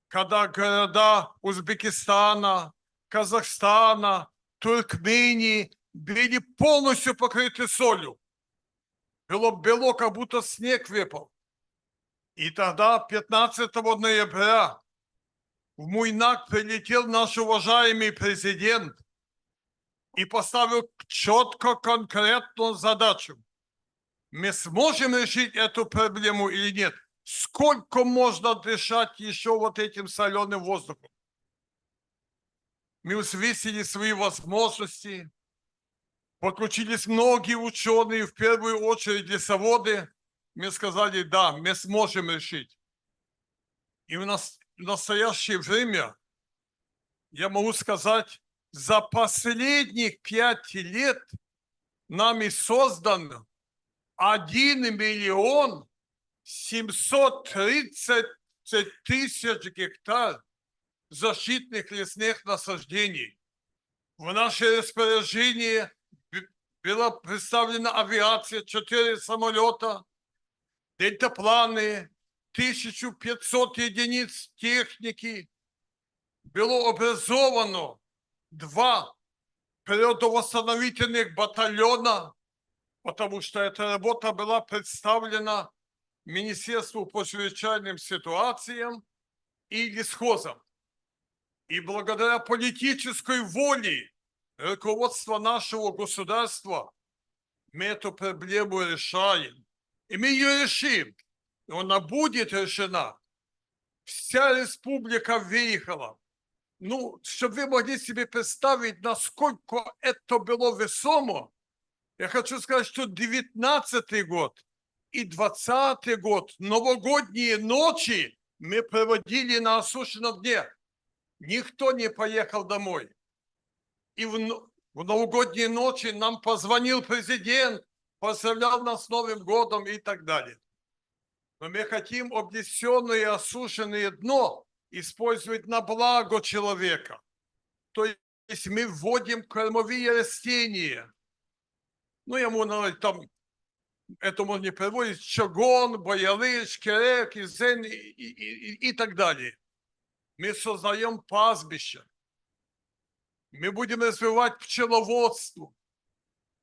когда города Узбекистана, Казахстана, Туркмении были полностью покрыты солью. Было бело, как будто снег выпал. И тогда, 15 ноября, в Муйнак прилетел наш уважаемый президент и поставил четко, конкретную задачу. Мы сможем решить эту проблему или нет? Сколько можно дышать еще вот этим соленым воздухом? Мы взвесили свои возможности, подключились многие ученые, в первую очередь лесоводы. Мы сказали, да, мы сможем решить. И в настоящее время, я могу сказать, за последних 5 лет нами создано 1 миллион 730 тысяч гектар защитных лесных насаждений. В наше распоряжение была представлена авиация, 4 самолета, дельтапланы, 1500 единиц техники. Было образовано 2 природовосстановительных батальона, потому что эта работа была представлена Министерству по чрезвычайным ситуациям и лесхозам. И благодаря политической воле руководства нашего государства мы эту проблему решаем. И мы ее решим. И она будет решена. Вся республика выехала. Ну, чтобы вы могли себе представить, насколько это было весомо, я хочу сказать, что 19-й год и 20-й год, новогодние ночи мы проводили на осушенном дне. Никто не поехал домой. И в новогодние ночи нам позвонил президент, поздравлял нас с Новым годом и так далее. Но мы хотим обнесенное и осушенное дно использовать на благо человека. То есть мы вводим кормовые растения. Ну, ему надо там, это можно не переводить, чагон, боярыш, керек, изен и так далее. Мы создаем пастбища. Мы будем развивать пчеловодство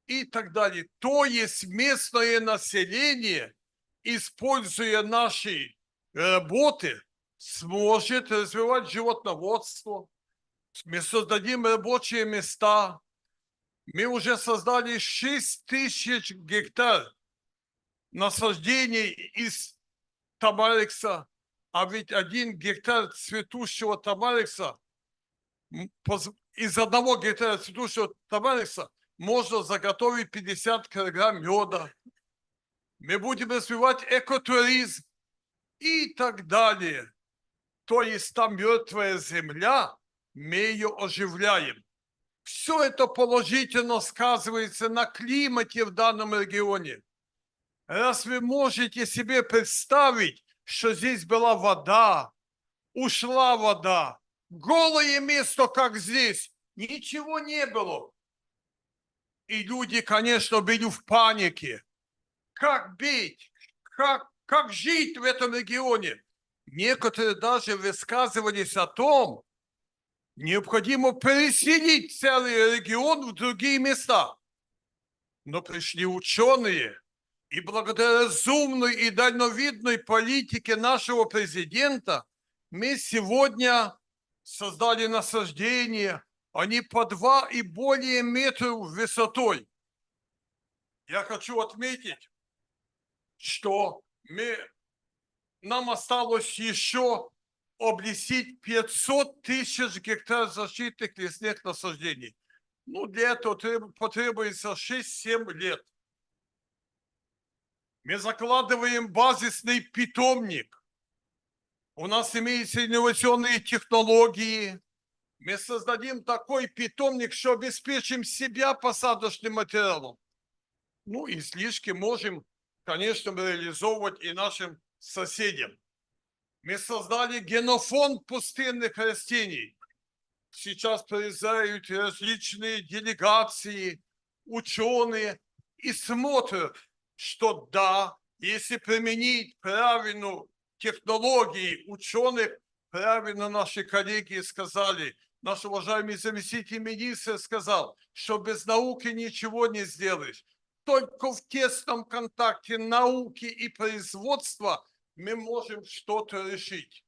и так далее. То есть местное население, используя наши работы, сможет развивать животноводство. Мы создадим рабочие места. Мы уже создали 6000 гектар насаждений из тамарикса, а ведь 1 гектар цветущего тамарикса, из 1 гектара цветущего тамарикса можно заготовить 50 килограмм меда. Мы будем развивать экотуризм и так далее. То есть там мертвая земля, мы ее оживляем. Все это положительно сказывается на климате в данном регионе. Раз вы можете себе представить, что здесь была вода, ушла вода, голое место, как здесь, ничего не было. И люди, конечно, были в панике. Как быть? Как жить в этом регионе? Некоторые даже высказывались о том, необходимо переселить целый регион в другие места. Но пришли ученые, и благодаря разумной и дальновидной политике нашего президента мы сегодня создали насаждения, они по 2 и более метров высотой. Я хочу отметить, что нам осталось еще облесить 500 тысяч гектар защитных лесных насаждений. Ну, для этого потребуется 6-7 лет. Мы закладываем базисный питомник. У нас имеются инновационные технологии. Мы создадим такой питомник, что обеспечим себя посадочным материалом. Ну, излишки можем, конечно, реализовывать и нашим соседям. Мы создали генофонд пустынных растений. Сейчас приезжают различные делегации, ученые и смотрят, что да, если применить правильную технологию ученых, правильно наши коллеги сказали, наш уважаемый заместитель министра сказал, что без науки ничего не сделаешь. Только в тесном контакте науки и производства мы можем что-то решить.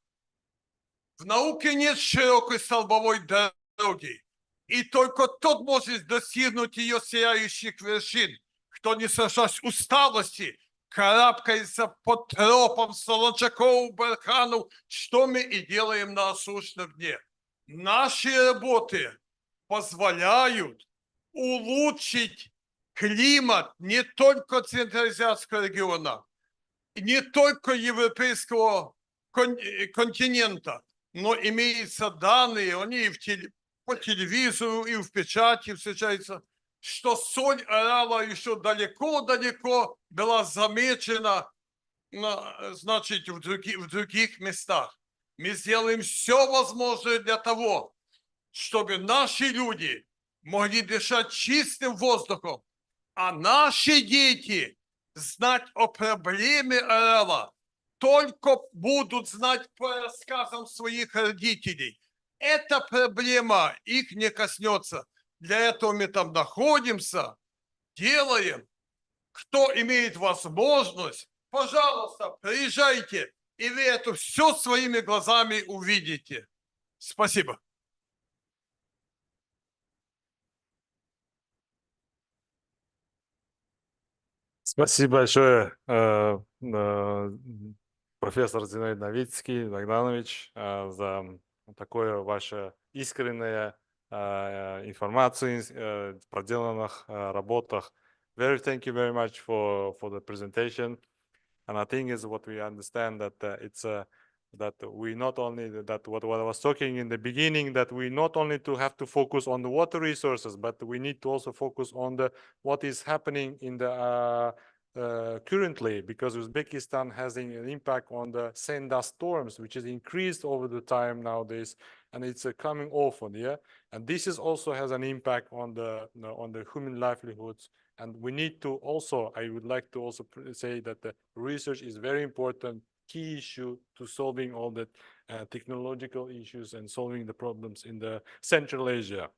В науке нет широкой столбовой дороги, и только тот может достигнуть ее сияющих вершин, кто, не страшась усталости, карабкается под тропом солончаков, барханов, что мы и делаем на осушенном дне. Наши работы позволяют улучшить климат не только Центральноазиатского региона, не только европейского континента, но имеются данные, они и по телевизору, и в печати встречаются, что соль Арала еще далеко-далеко была замечена, значит, в других местах. Мы сделаем все возможное для того, чтобы наши люди могли дышать чистым воздухом, а наши дети знать о проблеме Арала только будут знать по рассказам своих родителей. Эта проблема их не коснется. Для этого мы там находимся, делаем. Кто имеет возможность, пожалуйста, приезжайте, и вы это все своими глазами увидите. Спасибо. Спасибо большое, профессор Зинаид Новицкий, Богданович, за такое ваше искреннее информации проделанных работах. Thank you very much for the presentation. And I think is what we understand that it's that we not only that what I was talking in the beginning, that we not only to have to focus on the water resources, but we need to also focus on the what is happening in the currently, because Uzbekistan has an impact on the sand dust storms, which is increased over the time nowadays, and it's coming often, yeah. And this is also has an impact on the human livelihoods. And we need to also, I would like to also say that the research is very important, key issue to solving all the technological issues and solving the problems in the Central Asia.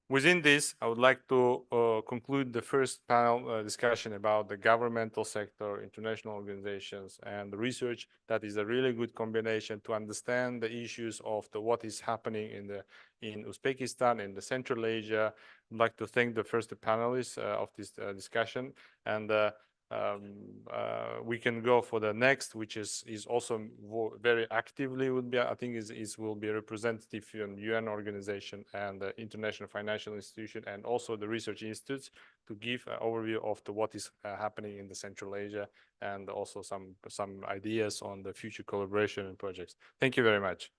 Within this, I would like to conclude the first panel discussion about the governmental sector, international organizations, and the research. That is a really good combination to understand the issues of what is happening in Uzbekistan, in the Central Asia. I'd like to thank the first panelists of this discussion, and we can go for the next, which is also very actively would be, I think will be a representative from UN organization and the international financial institution and also the research institutes to give an overview of what is happening in the Central Asia and also some ideas on the future collaboration and projects. Thank you very much.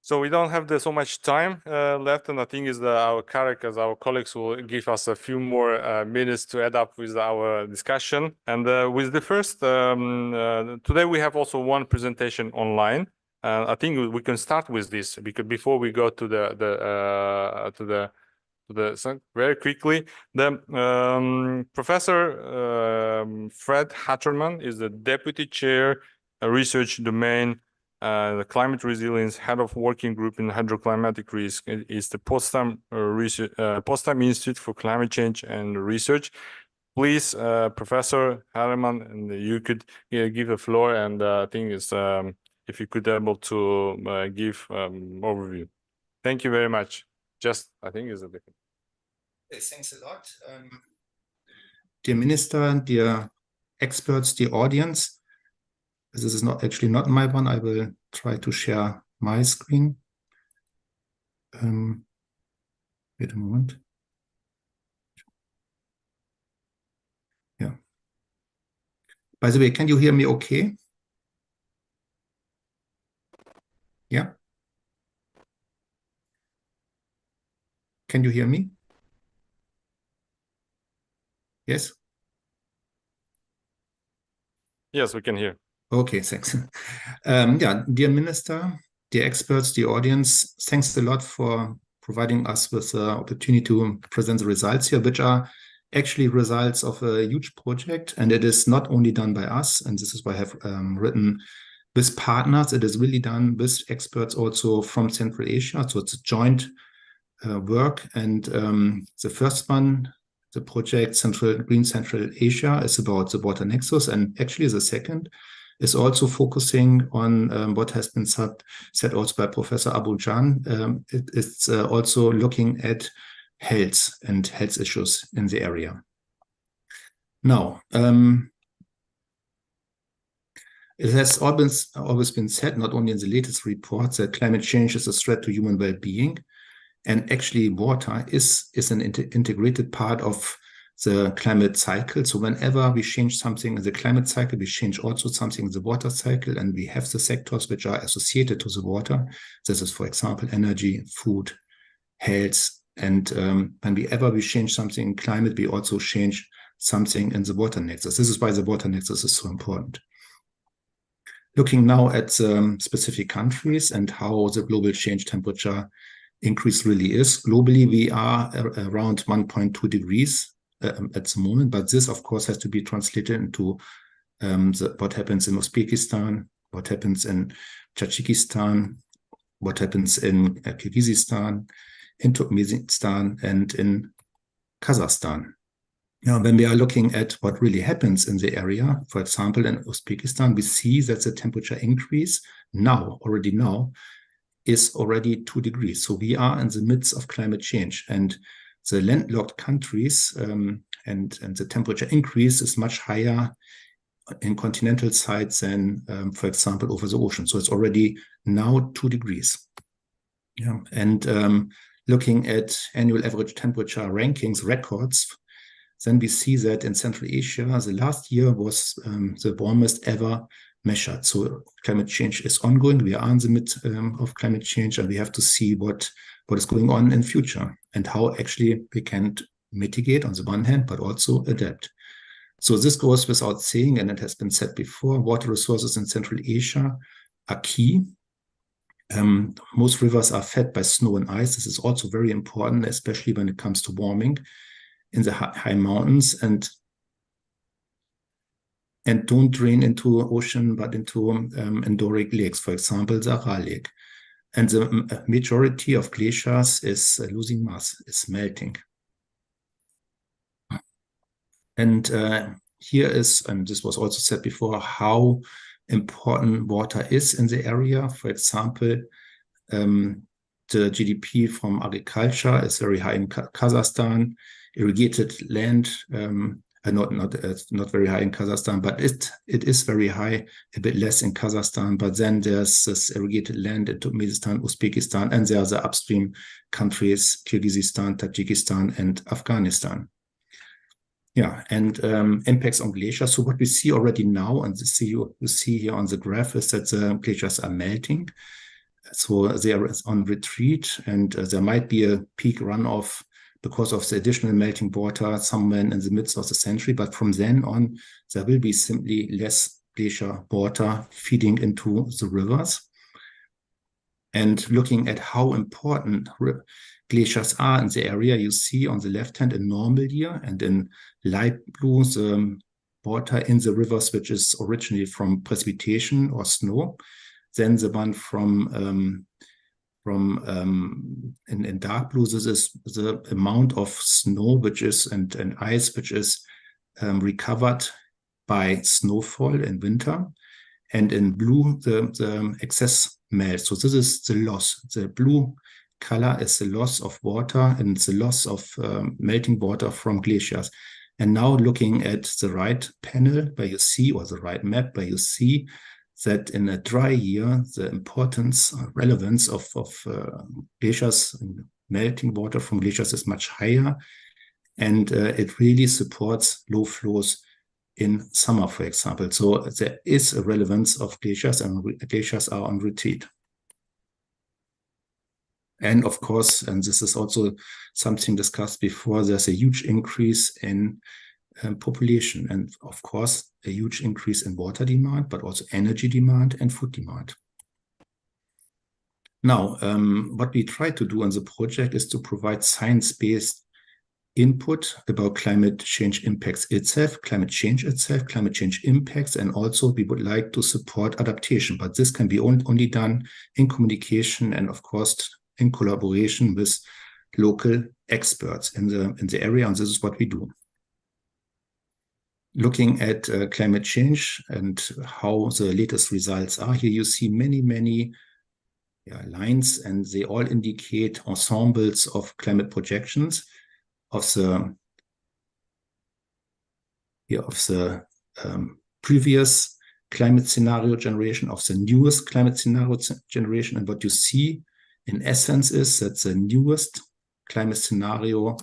So we don't have so much time left, and I think is our colleagues will give us a few more minutes to add up with our discussion. And with the first, today we have also one presentation online. I think we can start with this because before we go to the very quickly, the Professor Fred Hatterman is the Deputy Chair, Research Domain. The Climate Resilience Head of Working Group in Hydroclimatic Risk is the Potsdam Institute for Climate Change and Research. Please, Professor Harriman, and you could give the floor, and I think is if you could able to give overview. Thank you very much. Just I think is a bit. Thanks a lot, dear Minister, dear experts, dear audience. This is not my one. I will try to share my screen. Wait a moment. Yeah. By the way, can you hear me okay? Yeah. Can you hear me? Yes? Yes, we can hear. Okay, thanks. Yeah, dear Minister, dear experts, dear audience, thanks a lot for providing us with the opportunity to present the results here, which are actually results of a huge project. And it is not only done by us, and this is why I have written with partners, it is really done with experts also from Central Asia. So it's a joint work. And the first one, the project Green Central Asia, is about the water nexus. And actually the second is also focusing on what has been said also by Professor Abujan. It's also looking at health and health issues in the area. Now, it has always been said, not only in the latest reports, that climate change is a threat to human well-being. And actually, water is an integrated part of the climate cycle. So whenever we change something in the climate cycle, we change also something in the water cycle, and we have the sectors which are associated to the water. This is, for example, energy, food, health. And whenever we change something in climate, we also change something in the water nexus. This is why the water nexus is so important. Looking now at specific countries and how the global change temperature increase really is. Globally, we are around 1.2 degrees at the moment, but this, of course, has to be translated into what happens in Uzbekistan, what happens in Tajikistan, what happens in Kyrgyzstan, in Turkmenistan, and in Kazakhstan. Now, when we are looking at what really happens in the area, for example, in Uzbekistan, we see that the temperature increase already now, is already 2 degrees. So we are in the midst of climate change, and the landlocked countries and the temperature increase is much higher in continental sites than, for example, over the ocean. So it's already now 2 degrees. Yeah, and looking at annual average temperature rankings records, then we see that in Central Asia, the last year was the warmest ever measured. So climate change is ongoing. We are in the mid of climate change, and we have to see what is going on in future and how actually we can mitigate on the one hand, but also adapt. So this goes without saying, and it has been said before, water resources in Central Asia are key. Most rivers are fed by snow and ice. This is also very important, especially when it comes to warming in the high mountains, and don't drain into ocean, but into endorheic lakes, for example, the Aral Lake. And the majority of glaciers is losing mass, is melting. And here is, and this was also said before, how important water is in the area. For example, the GDP from agriculture is very high in Kazakhstan. Irrigated land, not very high in Kazakhstan, but it is very high, a bit less in Kazakhstan. But then there's this irrigated land in Turkmenistan, Uzbekistan, and there are the upstream countries, Kyrgyzstan, Tajikistan, and Afghanistan. Yeah, and impacts on glaciers. So what we see already now, and you see here on the graph, is that the glaciers are melting. So they are on retreat, and there might be a peak runoff because of the additional melting water somewhere in the midst of the century. But from then on, there will be simply less glacier water feeding into the rivers. And looking at how important glaciers are in the area, you see on the left hand a normal year, and in light blue the water in the rivers which is originally from precipitation or snow. Then the one in dark blue, this is the amount of snow which is and ice which is recovered by snowfall in winter, and in blue the excess melt. So this is the loss. The blue color is the loss of water and the loss of melting water from glaciers. And now looking at the right panel where you see, or the right map where you see that in a dry year, the importance, relevance of glaciers and melting water from glaciers is much higher. And it really supports low flows in summer, for example. So there is a relevance of glaciers, and glaciers are on retreat. And of course, and this is also something discussed before, there's a huge increase in population, and of course a huge increase in water demand, but also energy demand and food demand. Now, what we try to do in the project is to provide science-based input about climate change impacts itself, climate change impacts, and also we would like to support adaptation, but this can be only done in communication and of course in collaboration with local experts in the area, and this is what we do. Looking at climate change and how the latest results are, here you see many lines, and they all indicate ensembles of climate projections of the previous climate scenario generation, of the newest climate scenario generation. And what you see in essence is that the newest climate scenario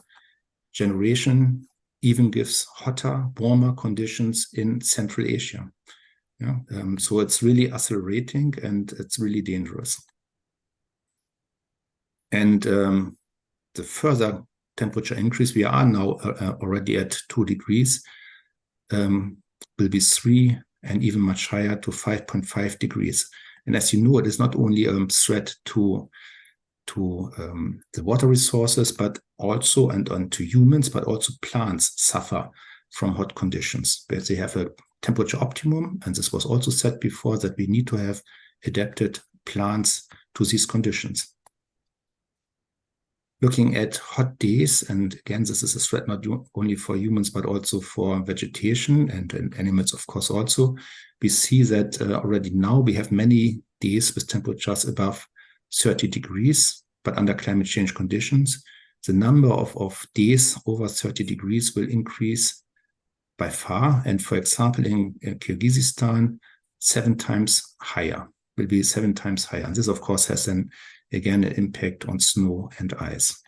generation even gives hotter, warmer conditions in Central Asia. Yeah? So it's really accelerating, and it's really dangerous. And the further temperature increase, we are now already at 2 degrees, will be 3 and even much higher to 5.5 degrees. And as you know, it is not only a threat to the water resources, but also and to humans, but also plants suffer from hot conditions, where they have a temperature optimum. And this was also said before, that we need to have adapted plants to these conditions. Looking at hot days, and again, this is a threat not only for humans, but also for vegetation and animals, of course, also. We see that already now we have many days with temperatures above 30 degrees, but under climate change conditions, the number of days over 30 degrees will increase by far. And for example, in Kyrgyzstan, 7 times higher, will be 7 times higher. And this, of course, has then again an impact on snow and ice.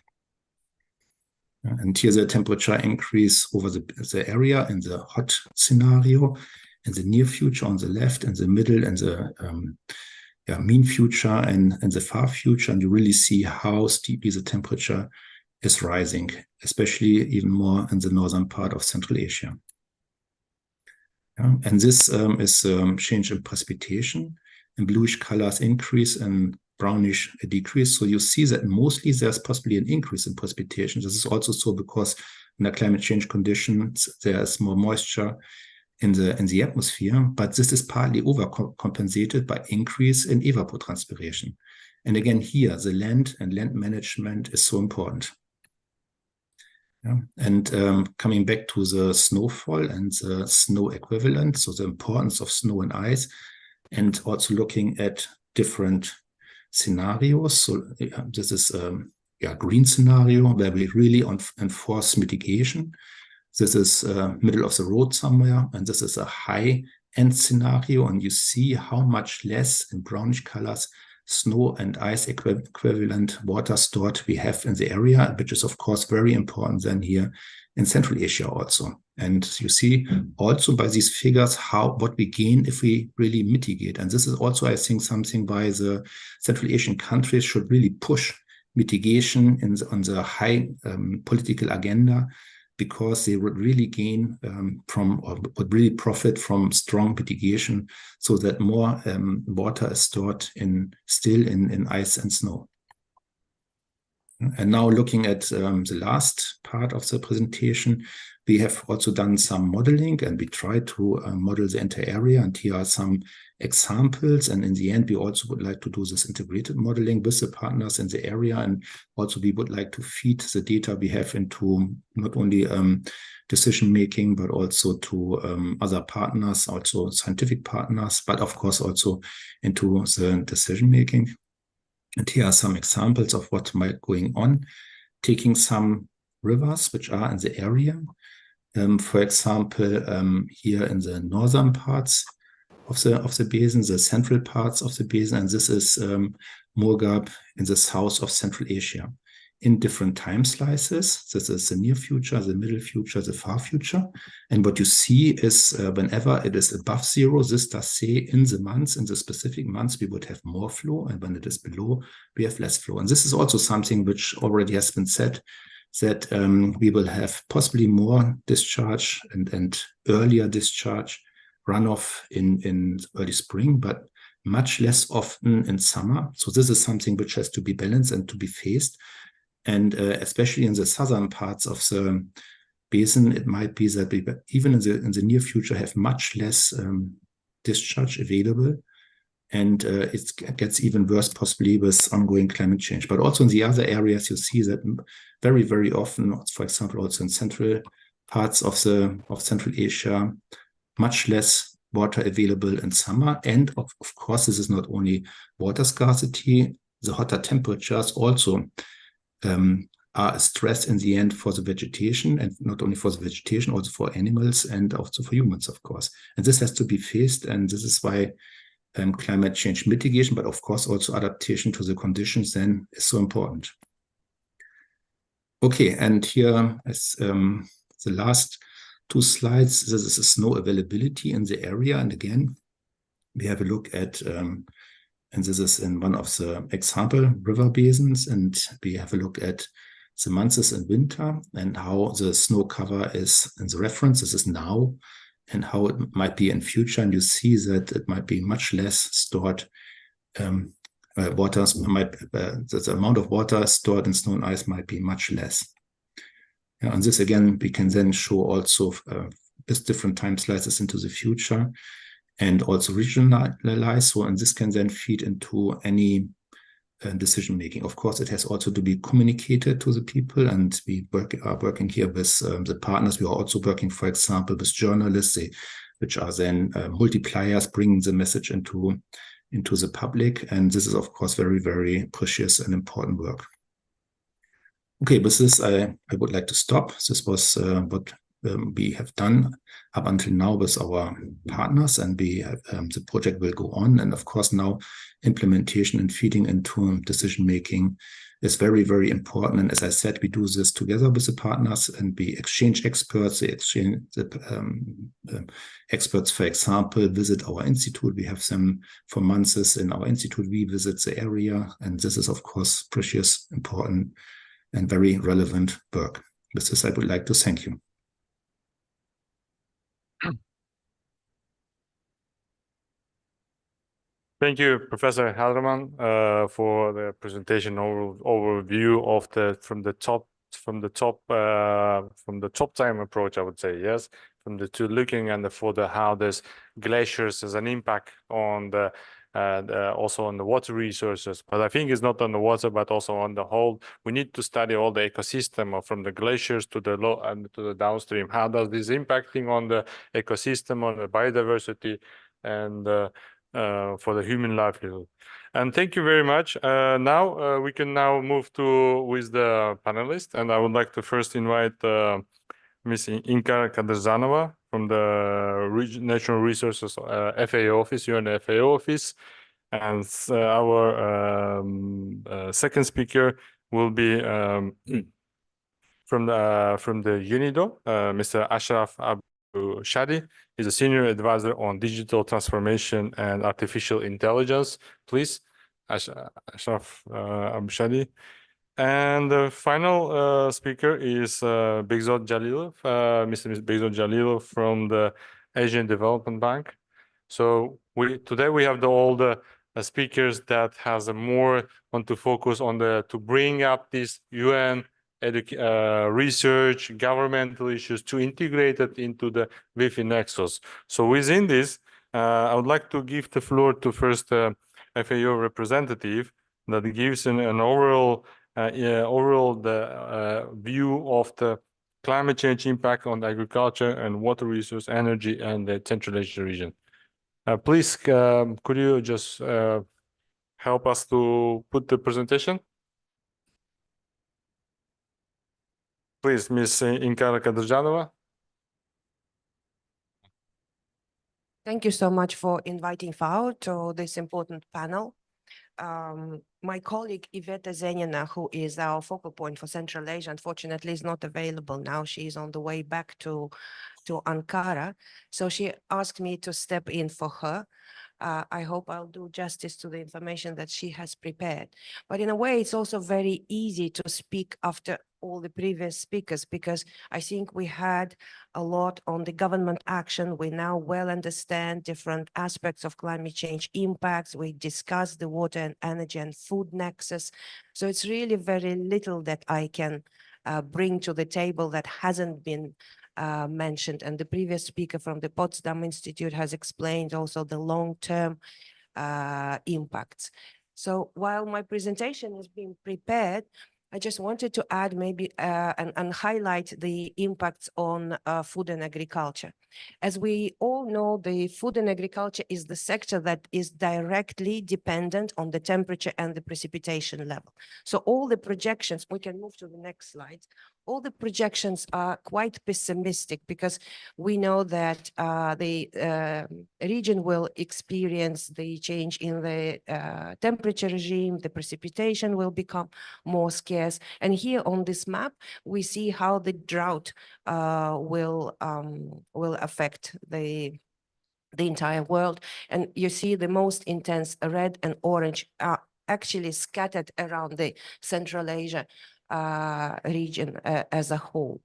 And here's the temperature increase over the area in the hot scenario, in the near future on the left, in the middle, and the mean future, and the far future. And you really see how steeply the temperature is rising, especially even more in the northern part of Central Asia. And this is change in precipitation. In bluish colors increase and brownish decrease. So you see that mostly there's possibly an increase in precipitation. This is also so because under climate change conditions, there's more moisture in the atmosphere, but this is partly overcompensated by increase in evapotranspiration. And again, here, the land and land management is so important. And coming back to the snowfall and the snow equivalent, so the importance of snow and ice, and also looking at different scenarios. So this is a green scenario where we really enforce mitigation. This is middle of the road somewhere, and this is a high-end scenario, and you see how much less in brownish colors snow and ice equivalent water stored we have in the area, which is of course very important then here in Central Asia also. And you see also by these figures what we gain if we really mitigate. And this is also, I think, something why the Central Asian countries should really push mitigation on the high political agenda, because they would really gain or would really profit from strong mitigation, so that more water is stored still in ice and snow. And now looking at the last part of the presentation, we have also done some modeling, and we try to model the entire area. And here are some examples. And in the end, we also would like to do this integrated modeling with the partners in the area. And also we would like to feed the data we have into not only decision-making, but also to other partners, also scientific partners, but of course also into the decision-making. And here are some examples of what might going on, taking some rivers which are in the area. For example, here in the northern parts of the basin, the central parts of the basin, and this is Murghab in the south of Central Asia, in different time slices. This is the near future, the middle future, the far future. And what you see is whenever it is above zero, this does say in the specific months, we would have more flow, and when it is below, we have less flow. And this is also something which already has been said, that we will have possibly more discharge and earlier discharge runoff in early spring, but much less often in summer. So this is something which has to be balanced and to be faced. And especially in the southern parts of the basin, it might be that we even in the near future have much less discharge available. And it gets even worse possibly with ongoing climate change. But also in the other areas, you see that very, very often, for example, also in central parts of Central Asia, much less water available in summer. And of course, this is not only water scarcity, the hotter temperatures also are a stress in the end for the vegetation, and not only for the vegetation, also for animals and also for humans, of course. And this has to be faced, and this is why climate change mitigation, but of course also adaptation to the conditions then is so important. Okay, and here is the last two slides. This is the snow availability in the area. And again, we have a look at, and this is in one of the example river basins, and we have a look at the months in winter and how the snow cover is in the reference. This is now, and how it might be in future. And you see that it might be much less stored water. The amount of water stored in snow and ice might be much less. And this again, we can then show also with different time slices into the future, and also regionalize. So, and this can then feed into any decision making. Of course, it has also to be communicated to the people, and we are working here with the partners. We are also working, for example, with journalists, which are then multipliers, bringing the message into the public. And this is, of course, very, very precious and important work. Okay, with this, I would like to stop. This was what we have done up until now with our partners, and we have, the project will go on. And of course, now implementation and feeding into decision making is very, very important. And as I said, we do this together with the partners, and we exchange experts. They exchange the experts, for example, visit our institute. We have them for months in our institute. We visit the area, and this is, of course, precious, important, and very relevant work. With this, I would like to thank you. Thank you, Professor Halderman, for the presentation overview of from the top time approach. I would say yes, from the to looking and for the how this glaciers has an impact on the also on the water resources. But I think it's not on the water, but also on the whole. We need to study all the ecosystem from the glaciers to the low and to the downstream. How does this impacting on the ecosystem, on the biodiversity, and for the human livelihood. And thank you very much. Now we can now move to with the panelists, and I would like to first invite Ms. Inka Kaderzanova from the National Resources FAO office, UN FAO office, and our second speaker will be from the UNIDO, Mr. Ashraf Abu Shadi. He's a senior advisor on digital transformation and artificial intelligence. Please, Ashraf Abu Shadi. And the final speaker is Begzod Jalilov, Mr. Begzod Jalilov from the Asian Development Bank. So today we have all the speakers that has a more want to focus on to bring up this UN research, governmental issues to integrate it into the WIFI Nexus. So within this, I would like to give the floor to first FAO representative that gives an overall view of the climate change impact on agriculture and water resource, energy, and the Central Asia region. Please, could you just help us to put the presentation? Please, Ms. Inka Kaderzanova. Thank you so much for inviting FAO to this important panel. My colleague Iveta Zenina, who is our focal point for Central Asia, unfortunately is not available now. She is on the way back to Ankara. So she asked me to step in for her. I hope I'll do justice to the information that she has prepared. But in a way, it's also very easy to speak after all the previous speakers, because I think we had a lot on the government action. We now well understand different aspects of climate change impacts. We discussed the water and energy and food nexus. So it's really very little that I can bring to the table that hasn't been mentioned. And the previous speaker from the Potsdam Institute has explained also the long-term impacts. So while my presentation is being prepared, I just wanted to add maybe and highlight the impacts on food and agriculture. As we all know, the food and agriculture is the sector that is directly dependent on the temperature and the precipitation level. So all the projections, we can move to the next slide. All the projections are quite pessimistic, because we know that the region will experience the change in the temperature regime, the precipitation will become more scarce. And here on this map, we see how the drought will affect the entire world. And you see the most intense red and orange are actually scattered around the Central Asia region as a whole.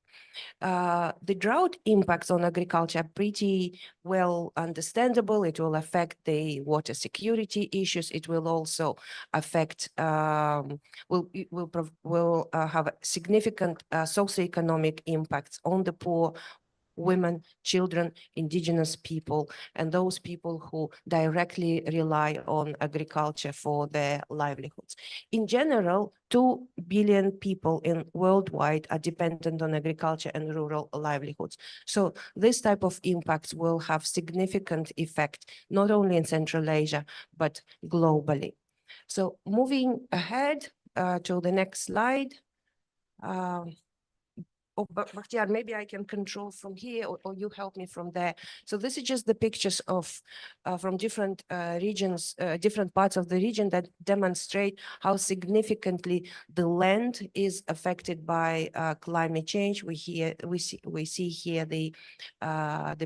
The drought impacts on agriculture are pretty well understandable. It will affect the water security issues. It will also affect, will have significant socioeconomic impacts on the poor, women, children, indigenous people, and those people who directly rely on agriculture for their livelihoods. In general, 2 billion people worldwide are dependent on agriculture and rural livelihoods. So this type of impacts will have significant effect, not only in Central Asia, but globally. So moving ahead to the next slide. Bakhtiar, maybe I can control from here or you help me from there. So this is just the pictures of from different regions, different parts of the region that demonstrate how significantly the land is affected by climate change. We see here the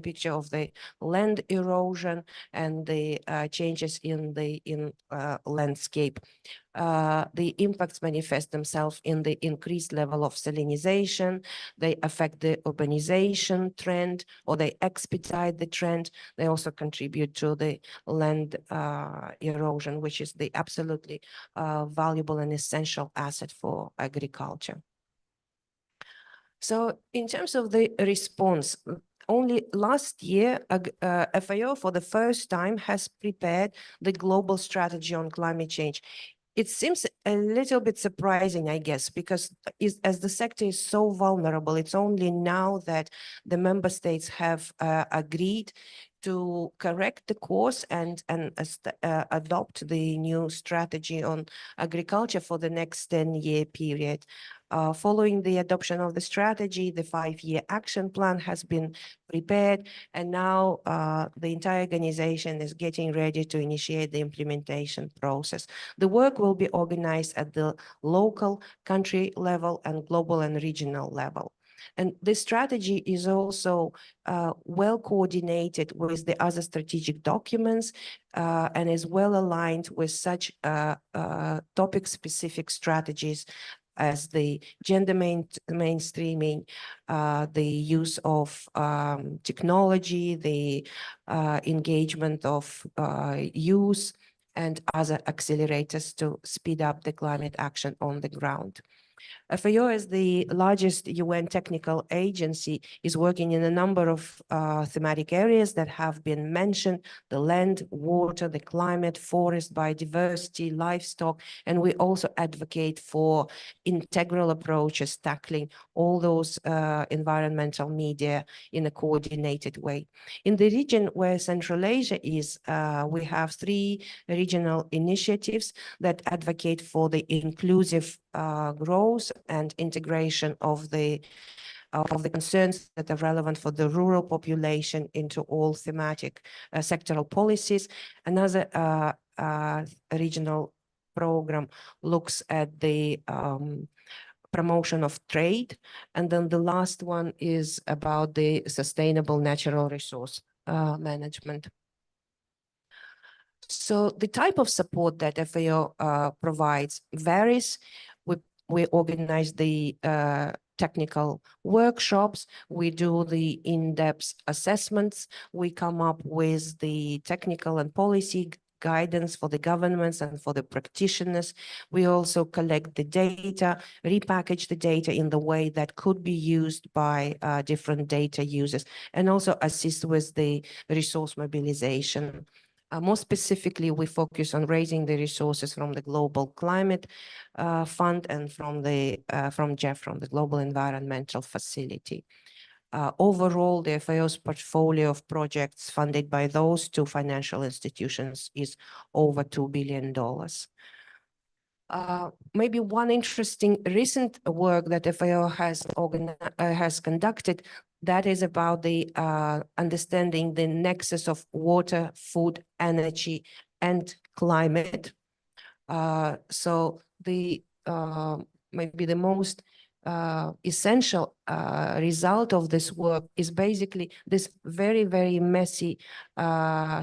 picture of the land erosion and the changes in the landscape. The impacts manifest themselves in the increased level of salinization. They affect the urbanization trend, or they expedite the trend. They also contribute to the land erosion, which is the absolutely valuable and essential asset for agriculture. So in terms of the response, only last year, FAO for the first time has prepared the global strategy on climate change. It seems a little bit surprising, I guess, because as the sector is so vulnerable, it's only now that the member states have agreed to correct the course and adopt the new strategy on agriculture for the next 10-year period. Following the adoption of the strategy, the 5-year action plan has been prepared, and now the entire organization is getting ready to initiate the implementation process. The work will be organized at the local, country level, and global and regional level. And this strategy is also well coordinated with the other strategic documents and is well aligned with such topic-specific strategies as the gender mainstreaming, the use of technology, the engagement of youth, and other accelerators to speed up the climate action on the ground. FAO, as the largest UN technical agency, is working in a number of thematic areas that have been mentioned: the land, water, the climate, forest, biodiversity, livestock, and we also advocate for integral approaches tackling all those environmental media in a coordinated way. In the region where Central Asia is, we have 3 regional initiatives that advocate for the inclusive growth and integration of the concerns that are relevant for the rural population into all thematic sectoral policies. Another regional program looks at the promotion of trade, and then the last one is about the sustainable natural resource management. So the type of support that FAO provides varies. We organize the technical workshops, we do the in-depth assessments, we come up with the technical and policy guidance for the governments and for the practitioners. We also collect the data, repackage the data in the way that could be used by different data users, and also assist with the resource mobilization. More specifically, we focus on raising the resources from the Global Climate Fund and from GEF, from the Global Environmental Facility. Overall, the FAO's portfolio of projects funded by those 2 financial institutions is over $2 billion. Maybe one interesting recent work that FAO has conducted, that is about the understanding the nexus of water, food, energy, and climate. So the maybe the most essential result of this work is basically this very, very messy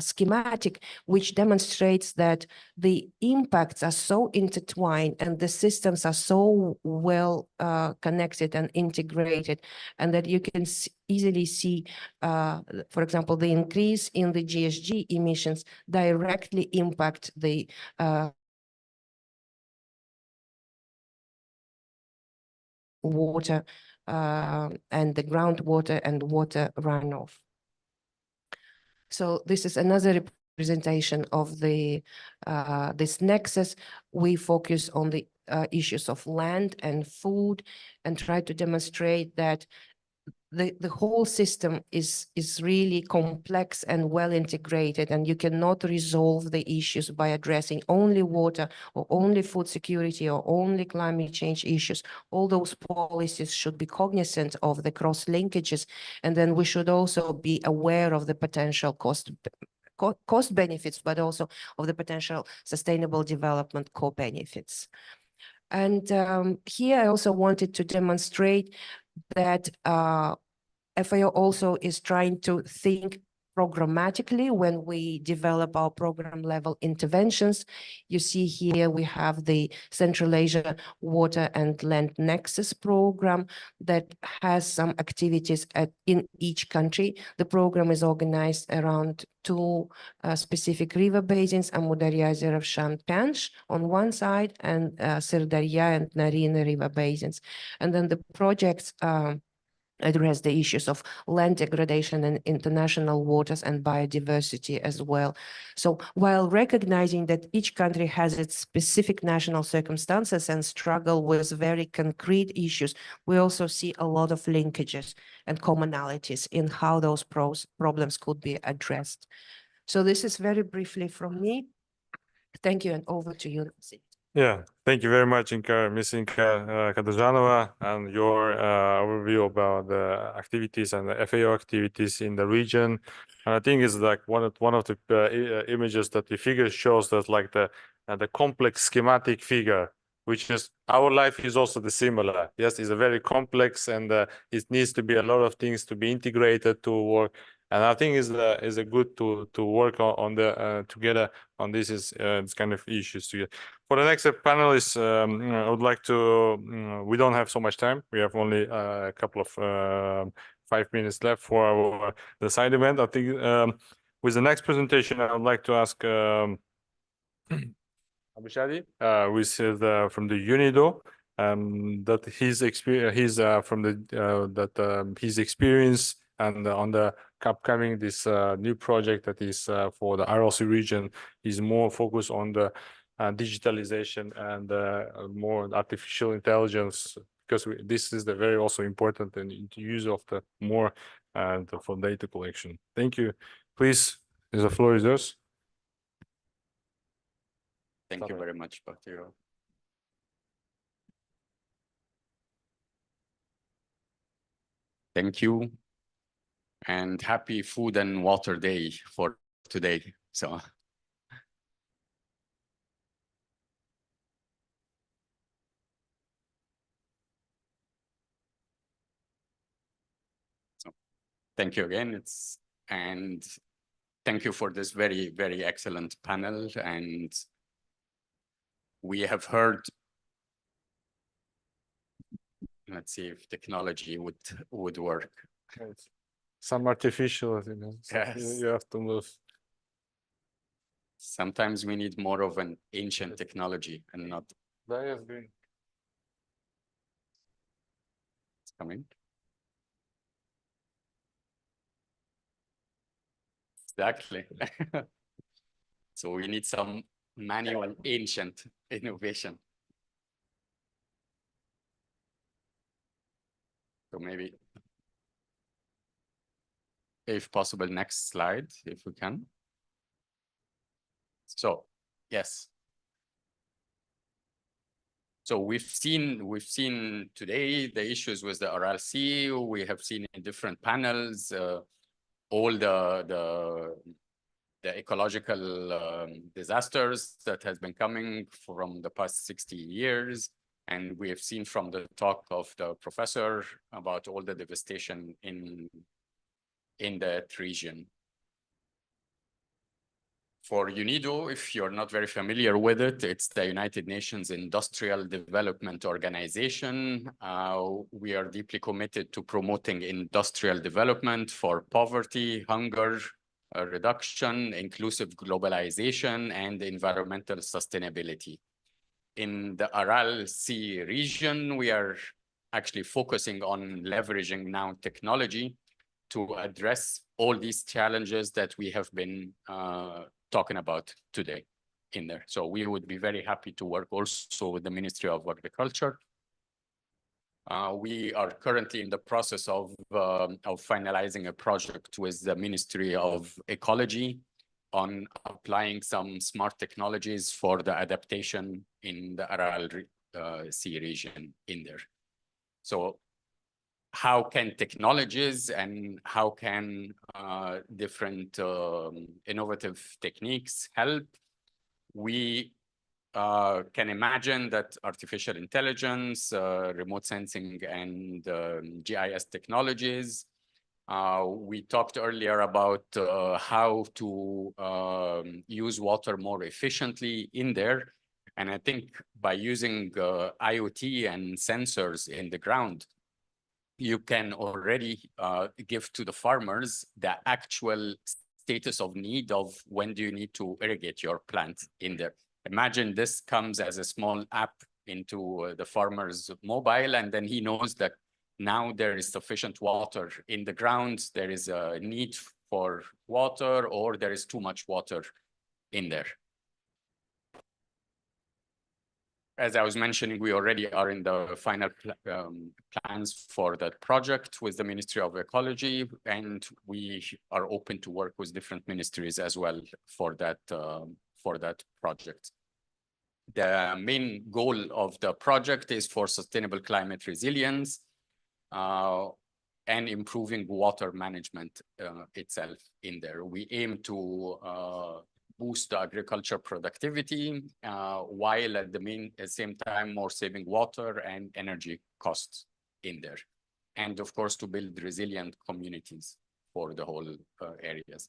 schematic, which demonstrates that the impacts are so intertwined and the systems are so well connected and integrated, and that you can easily see, for example, the increase in the GHG emissions directly impact the water and the groundwater and water runoff. So this is another representation of the this nexus. We focus on the issues of land and food and try to demonstrate that the whole system is really complex and well integrated, and you cannot resolve the issues by addressing only water or only food security or only climate change issues. All those policies should be cognizant of the cross linkages, and then we should also be aware of the potential cost benefits, but also of the potential sustainable development co-benefits. And here I also wanted to demonstrate that FAO also is trying to think programmatically when we develop our program level interventions. You see here we have the Central Asia Water and Land Nexus program that has some activities in each country. The program is organized around two specific river basins, Amudarya, Zeravshan, Panch on one side, and Sirdarya and Narina river basins. And then the projects address the issues of land degradation in international waters and biodiversity as well. So while recognizing that each country has its specific national circumstances and struggle with very concrete issues, we also see a lot of linkages and commonalities in how those problems could be addressed. So this is very briefly from me. Thank you, and over to you, Nancy. Yeah, thank you very much, Ms. Inka Kadazhanova, and your overview about the activities and the FAO activities in the region. And I think it's like one of the images that the figure shows that like the complex schematic figure, which is our life is also the similar. Yes, it's a very complex, and it needs to be a lot of things to be integrated to work. And I think is a good to work on the together on this kind of issues together. For the next panelists, I would like to. We don't have so much time. We have only a couple of 5 minutes left for the side event. I think with the next presentation, I would like to ask Abishadi, who is from the UNIDO, that his experience, his experience and on the upcoming this new project that is for the RLC region is more focused on the digitalization and more artificial intelligence, because this is the very also important and use of the more for data collection. Thank you. Please, the floor is yours. Thank you very much, Bahtiyar. Thank you, and happy Food and Water Day for today. So thank you again. And thank you for this very, very excellent panel. And we have heard, let's see if technology would work. Some artificial, you know, Yes. you have to move. Sometimes we need more of an ancient technology and not. It's Coming. Exactly. So we need some manual ancient innovation. So maybe, if possible, next slide, if we can. So, yes. So we've seen today the issues with the RLC. We have seen in different panels all the ecological disasters that has been coming from the past 60 years. And we have seen from the talk of the professor about all the devastation in that region. For UNIDO, if you're not very familiar with it, it's the United Nations Industrial Development Organization. We are deeply committed to promoting industrial development for poverty, hunger reduction, inclusive globalization, and environmental sustainability. In the Aral Sea region, we are actually focusing on leveraging now technology to address all these challenges that we have been talking about today in there. So we would be very happy to work also with the Ministry of Agriculture We are currently in the process of finalizing a project with the Ministry of Ecology on applying some smart technologies for the adaptation in the Aral Sea region in there. So how can technologies and how can different innovative techniques help? We can imagine that artificial intelligence, remote sensing, and GIS technologies. We talked earlier about how to use water more efficiently in there. And I think by using IoT and sensors in the ground, you can already give to the farmers the actual status of need of when do you need to irrigate your plant in there. Imagine this comes as a small app into the farmer's mobile, and then he knows that now there is sufficient water in the ground, there is a need for water, or there is too much water in there. As I was mentioning, we already are in the final plans for that project with the Ministry of Ecology, and we are open to work with different ministries as well for that project. The main goal of the project is for sustainable climate resilience and improving water management itself in there. We aim to boost the agriculture productivity while at the same time more saving water and energy costs in there. And of course, to build resilient communities for the whole areas.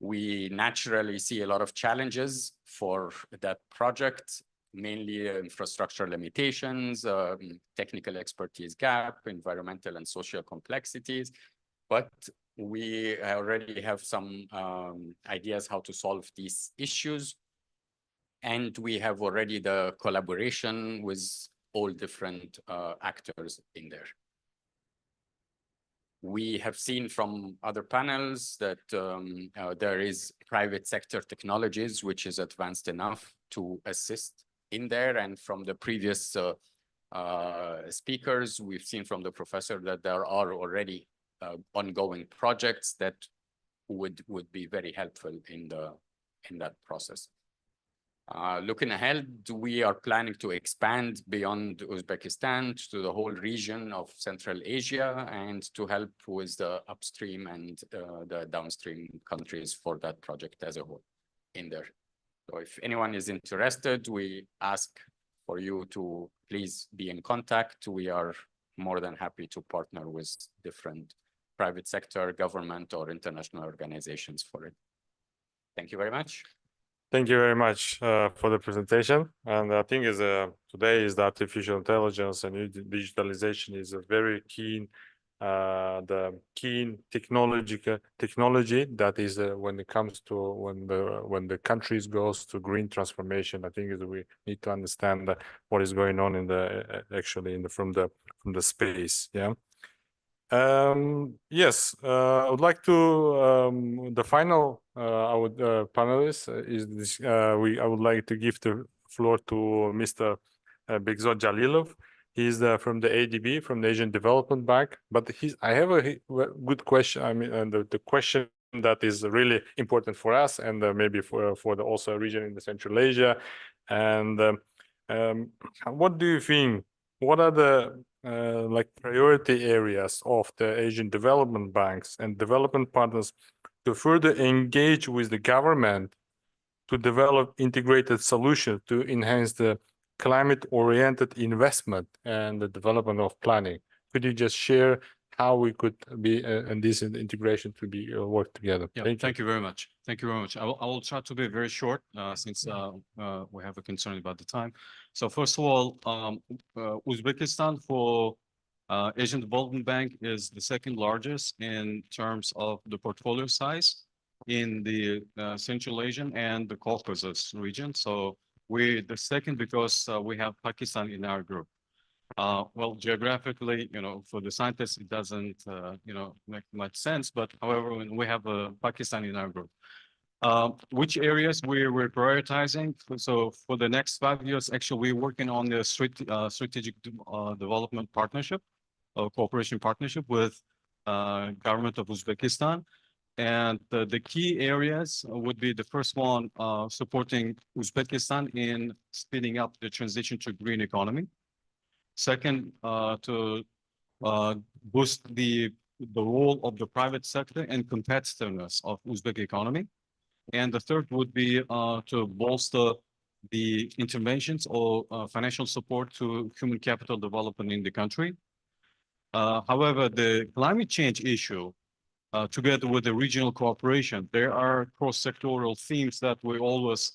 We naturally see a lot of challenges for that project, mainly infrastructure limitations, technical expertise gap, environmental and social complexities, but we already have some ideas how to solve these issues. And we have already the collaboration with all different actors in there. We have seen from other panels that there is private sector technologies, which is advanced enough to assist in there. And from the previous speakers, we've seen from the professor that there are already ongoing projects that would be very helpful in that process. Looking ahead, we are planning to expand beyond Uzbekistan to the whole region of Central Asia and to help with the upstream and the downstream countries for that project as a whole in there. So if anyone is interested, we ask for you to please be in contact. We are more than happy to partner with different private sector, government, or international organizations for it. Thank you very much. Thank you very much for the presentation. And I think today is the artificial intelligence and digitalization is a very keen, the keen technology that is when it comes to when the countries goes to green transformation. I think we need to understand what is going on in the actually in the from the space. Yeah. Yes, I would like to the final panelist is this, I would like to give the floor to Mr. Begzod Jalilov. He's from the ADB, from the Asian Development Bank. But I have a good question. I mean, and the question that is really important for us and maybe for the also region in the Central Asia. And what do you think? What are the like priority areas of the Asian development banks and development partners to further engage with the government to develop integrated solutions to enhance the climate-oriented investment and the development of planning? Could you just share how we could be in this integration to be work together? Yeah, thank you very much. Thank you very much. I will try to be very short since we have a concern about the time. So first of all, Uzbekistan for Asian Development Bank is the second largest in terms of the portfolio size in the Central Asian and the Caucasus region. So we're the second because we have Pakistan in our group. Well, geographically, for the scientists, it doesn't, make much sense. But however, when we have Pakistan in our group. Which areas we're prioritizing? So for the next 5 years, actually, we're working on the strategic development partnership, cooperation partnership with government of Uzbekistan. And the key areas would be the first one, supporting Uzbekistan in speeding up the transition to green economy. Second, to boost the role of the private sector and competitiveness of Uzbek economy. And the third would be to bolster the interventions or financial support to human capital development in the country. However, the climate change issue, together with the regional cooperation, there are cross-sectoral themes that we always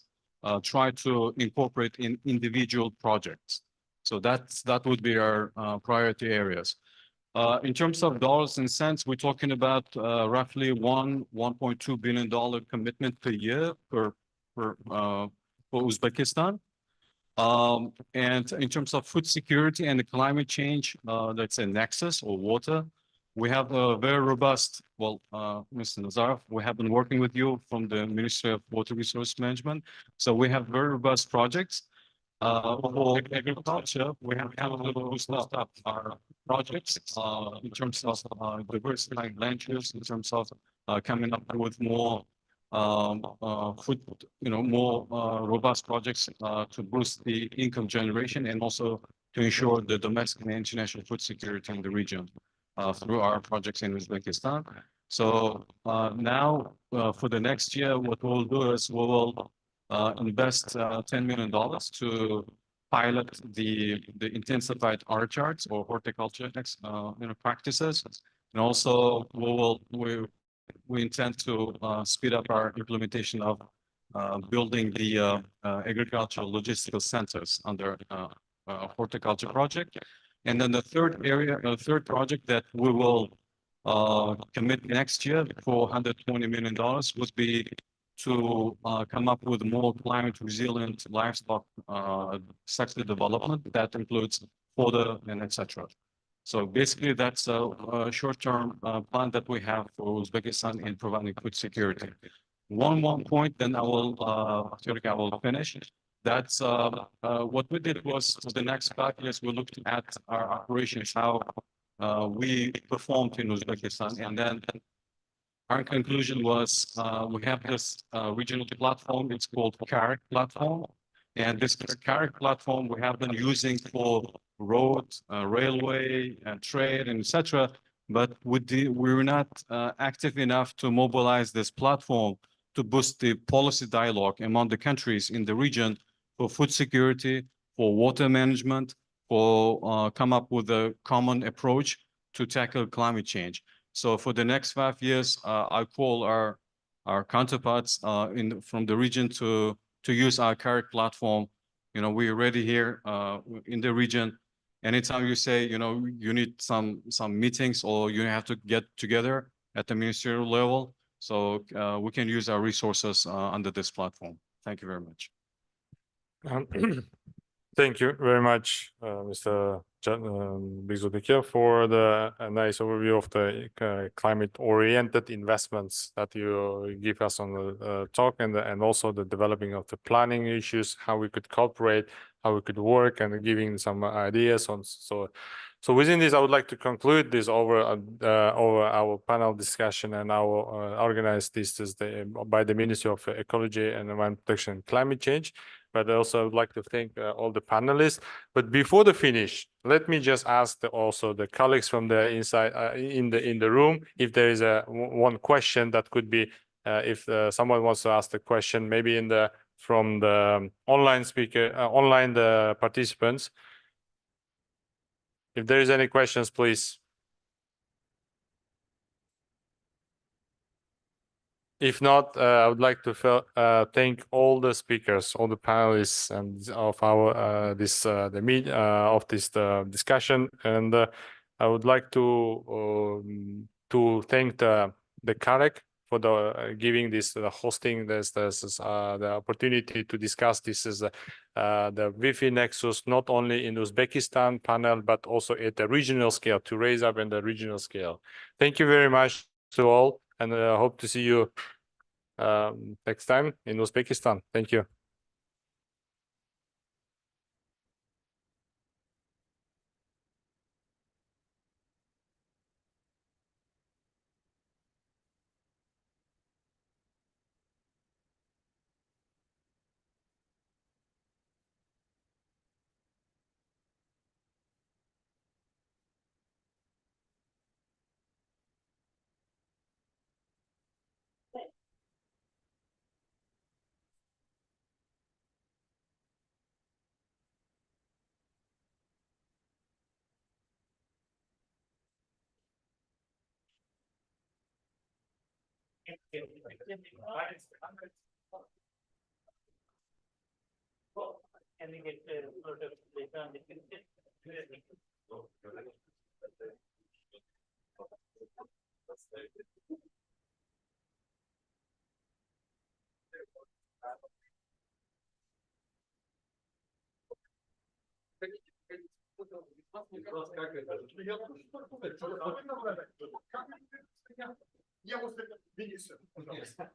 try to incorporate in individual projects. So that would be our priority areas. In terms of dollars and cents, we're talking about roughly $1.2 billion commitment per year for Uzbekistan. And in terms of food security and the climate change, that's a nexus or water. We have a very robust, well, Mr. Nazarov, we have been working with you from the Ministry of Water Resource Management. So we have very robust projects. For agriculture, we have a little boost up our projects in terms of diversifying land use, in terms of coming up with more food, more robust projects to boost the income generation and also to ensure the domestic and international food security in the region through our projects in Uzbekistan. So now for the next year, what we'll do is we will invest $10 million to pilot the intensified orchards or horticulture practices, and also we intend to speed up our implementation of building the agricultural logistical centers under horticulture project. And then the third project that we will commit next year for $120 million would be to come up with more climate resilient livestock sector development that includes fodder and etc. So basically that's a short-term plan that we have for Uzbekistan in providing food security. One point, then I will finish. That's what we did was for the next 5 years, we looked at our operations, how we performed in Uzbekistan, and then our conclusion was we have this regional platform. It's called CARIC platform. And this CARIC platform we have been using for road, railway, and trade, and etc. But we were not active enough to mobilize this platform to boost the policy dialogue among the countries in the region for food security, for water management, for come up with a common approach to tackle climate change. So for the next 5 years, I call our counterparts from the region to use our CARIC platform. We're already here in the region. Anytime you say, you need some meetings or you have to get together at the ministerial level, so we can use our resources under this platform. Thank you very much. Thank you very much, Mr. Begzodekir, for the nice overview of the climate-oriented investments that you give us on the talk, and also the developing of the planning issues, how we could cooperate, how we could work, and giving some ideas on. So within this, I would like to conclude this over our panel discussion, and I will organize this by the Ministry of Ecology and Environment Protection and Climate Change. But I also would like to thank all the panelists. But before the finish, let me just ask also the colleagues from the inside in the room if there is one question that could be if someone wants to ask the question, maybe from the online the participants. If there is any questions, please. If not, I would like to thank all the speakers, all the panelists, and of our this discussion. And I would like to thank the CARIC for giving this hosting the opportunity to discuss this is the Wi-Fi Nexus not only in Uzbekistan panel but also at the regional scale, to raise up in the regional scale. Thank you very much to all, and I hope to see you next time in Uzbekistan. Thank you. Can we get sort of later on the Я возле Дениса, пожалуйста.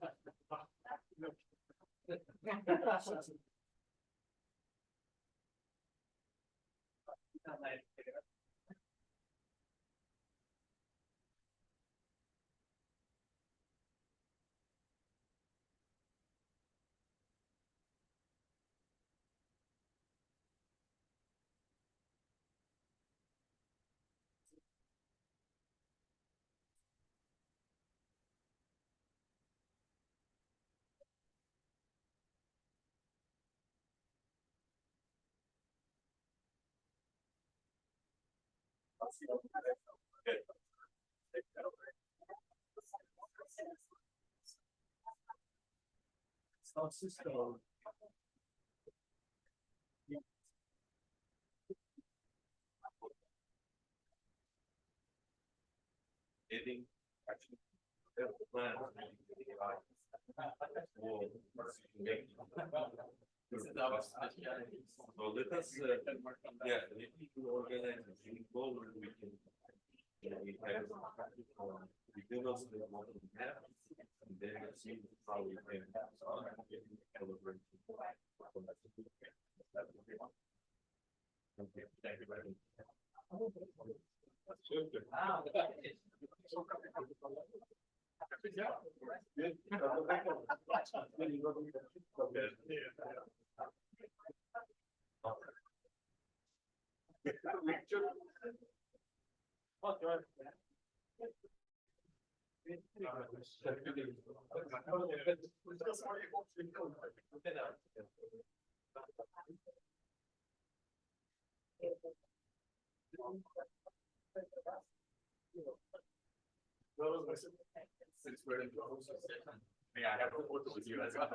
So let us, yeah, if we organize a goal, we can. We have we give us the model we have, and then see how we can collaborate. Okay, thank you very much. Since we're in close, may I have a photo with you as well?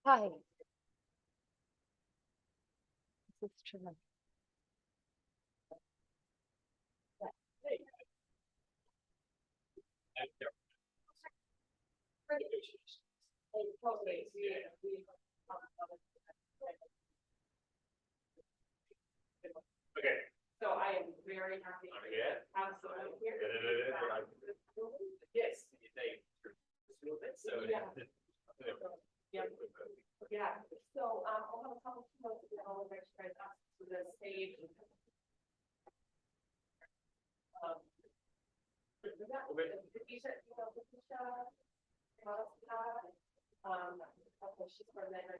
Hi. Okay. So I am very happy. Absolutely. Yes. So. Yeah. Yeah. So, I'll have a couple of notes and I'll make sure I ask to the stage. You said, okay, she's from there.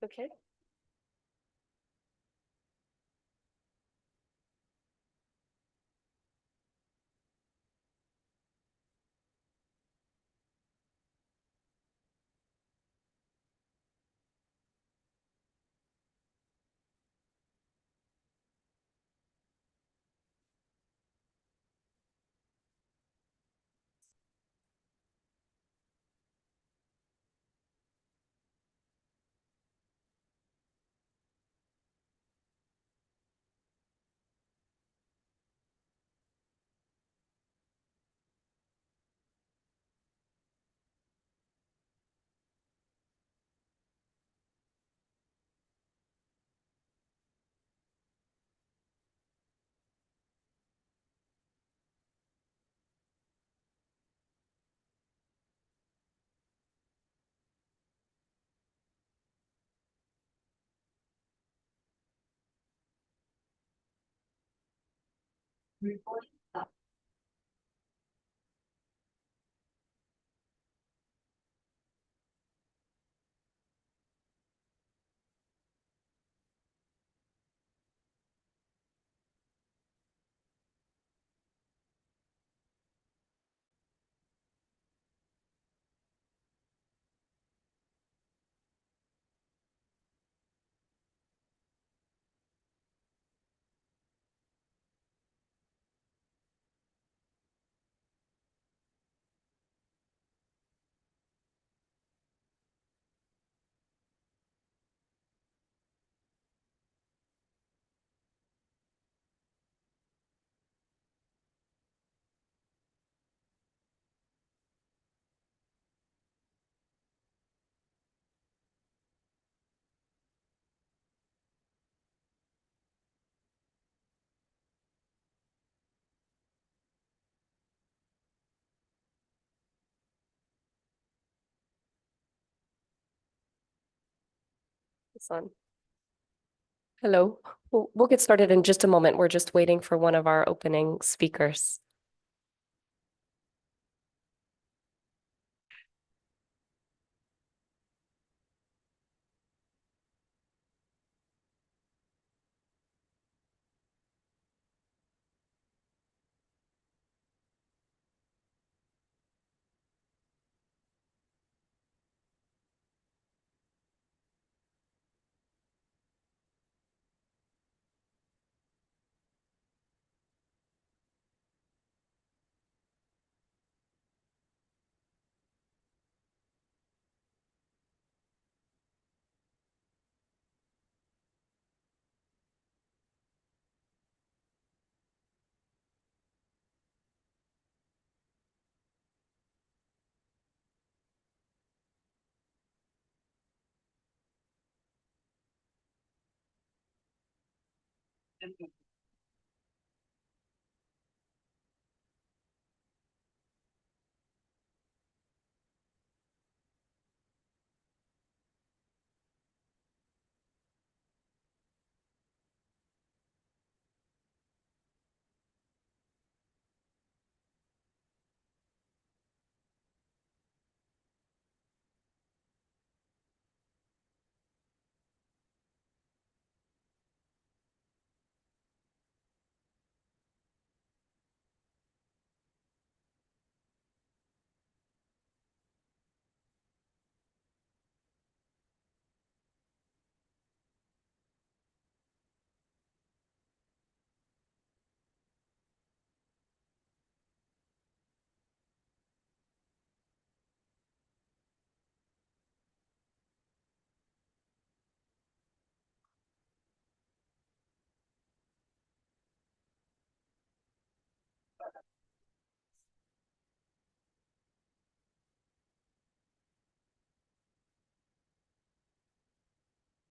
Okay. It's on. Hello, we'll get started in just a moment. We're just waiting for one of our opening speakers.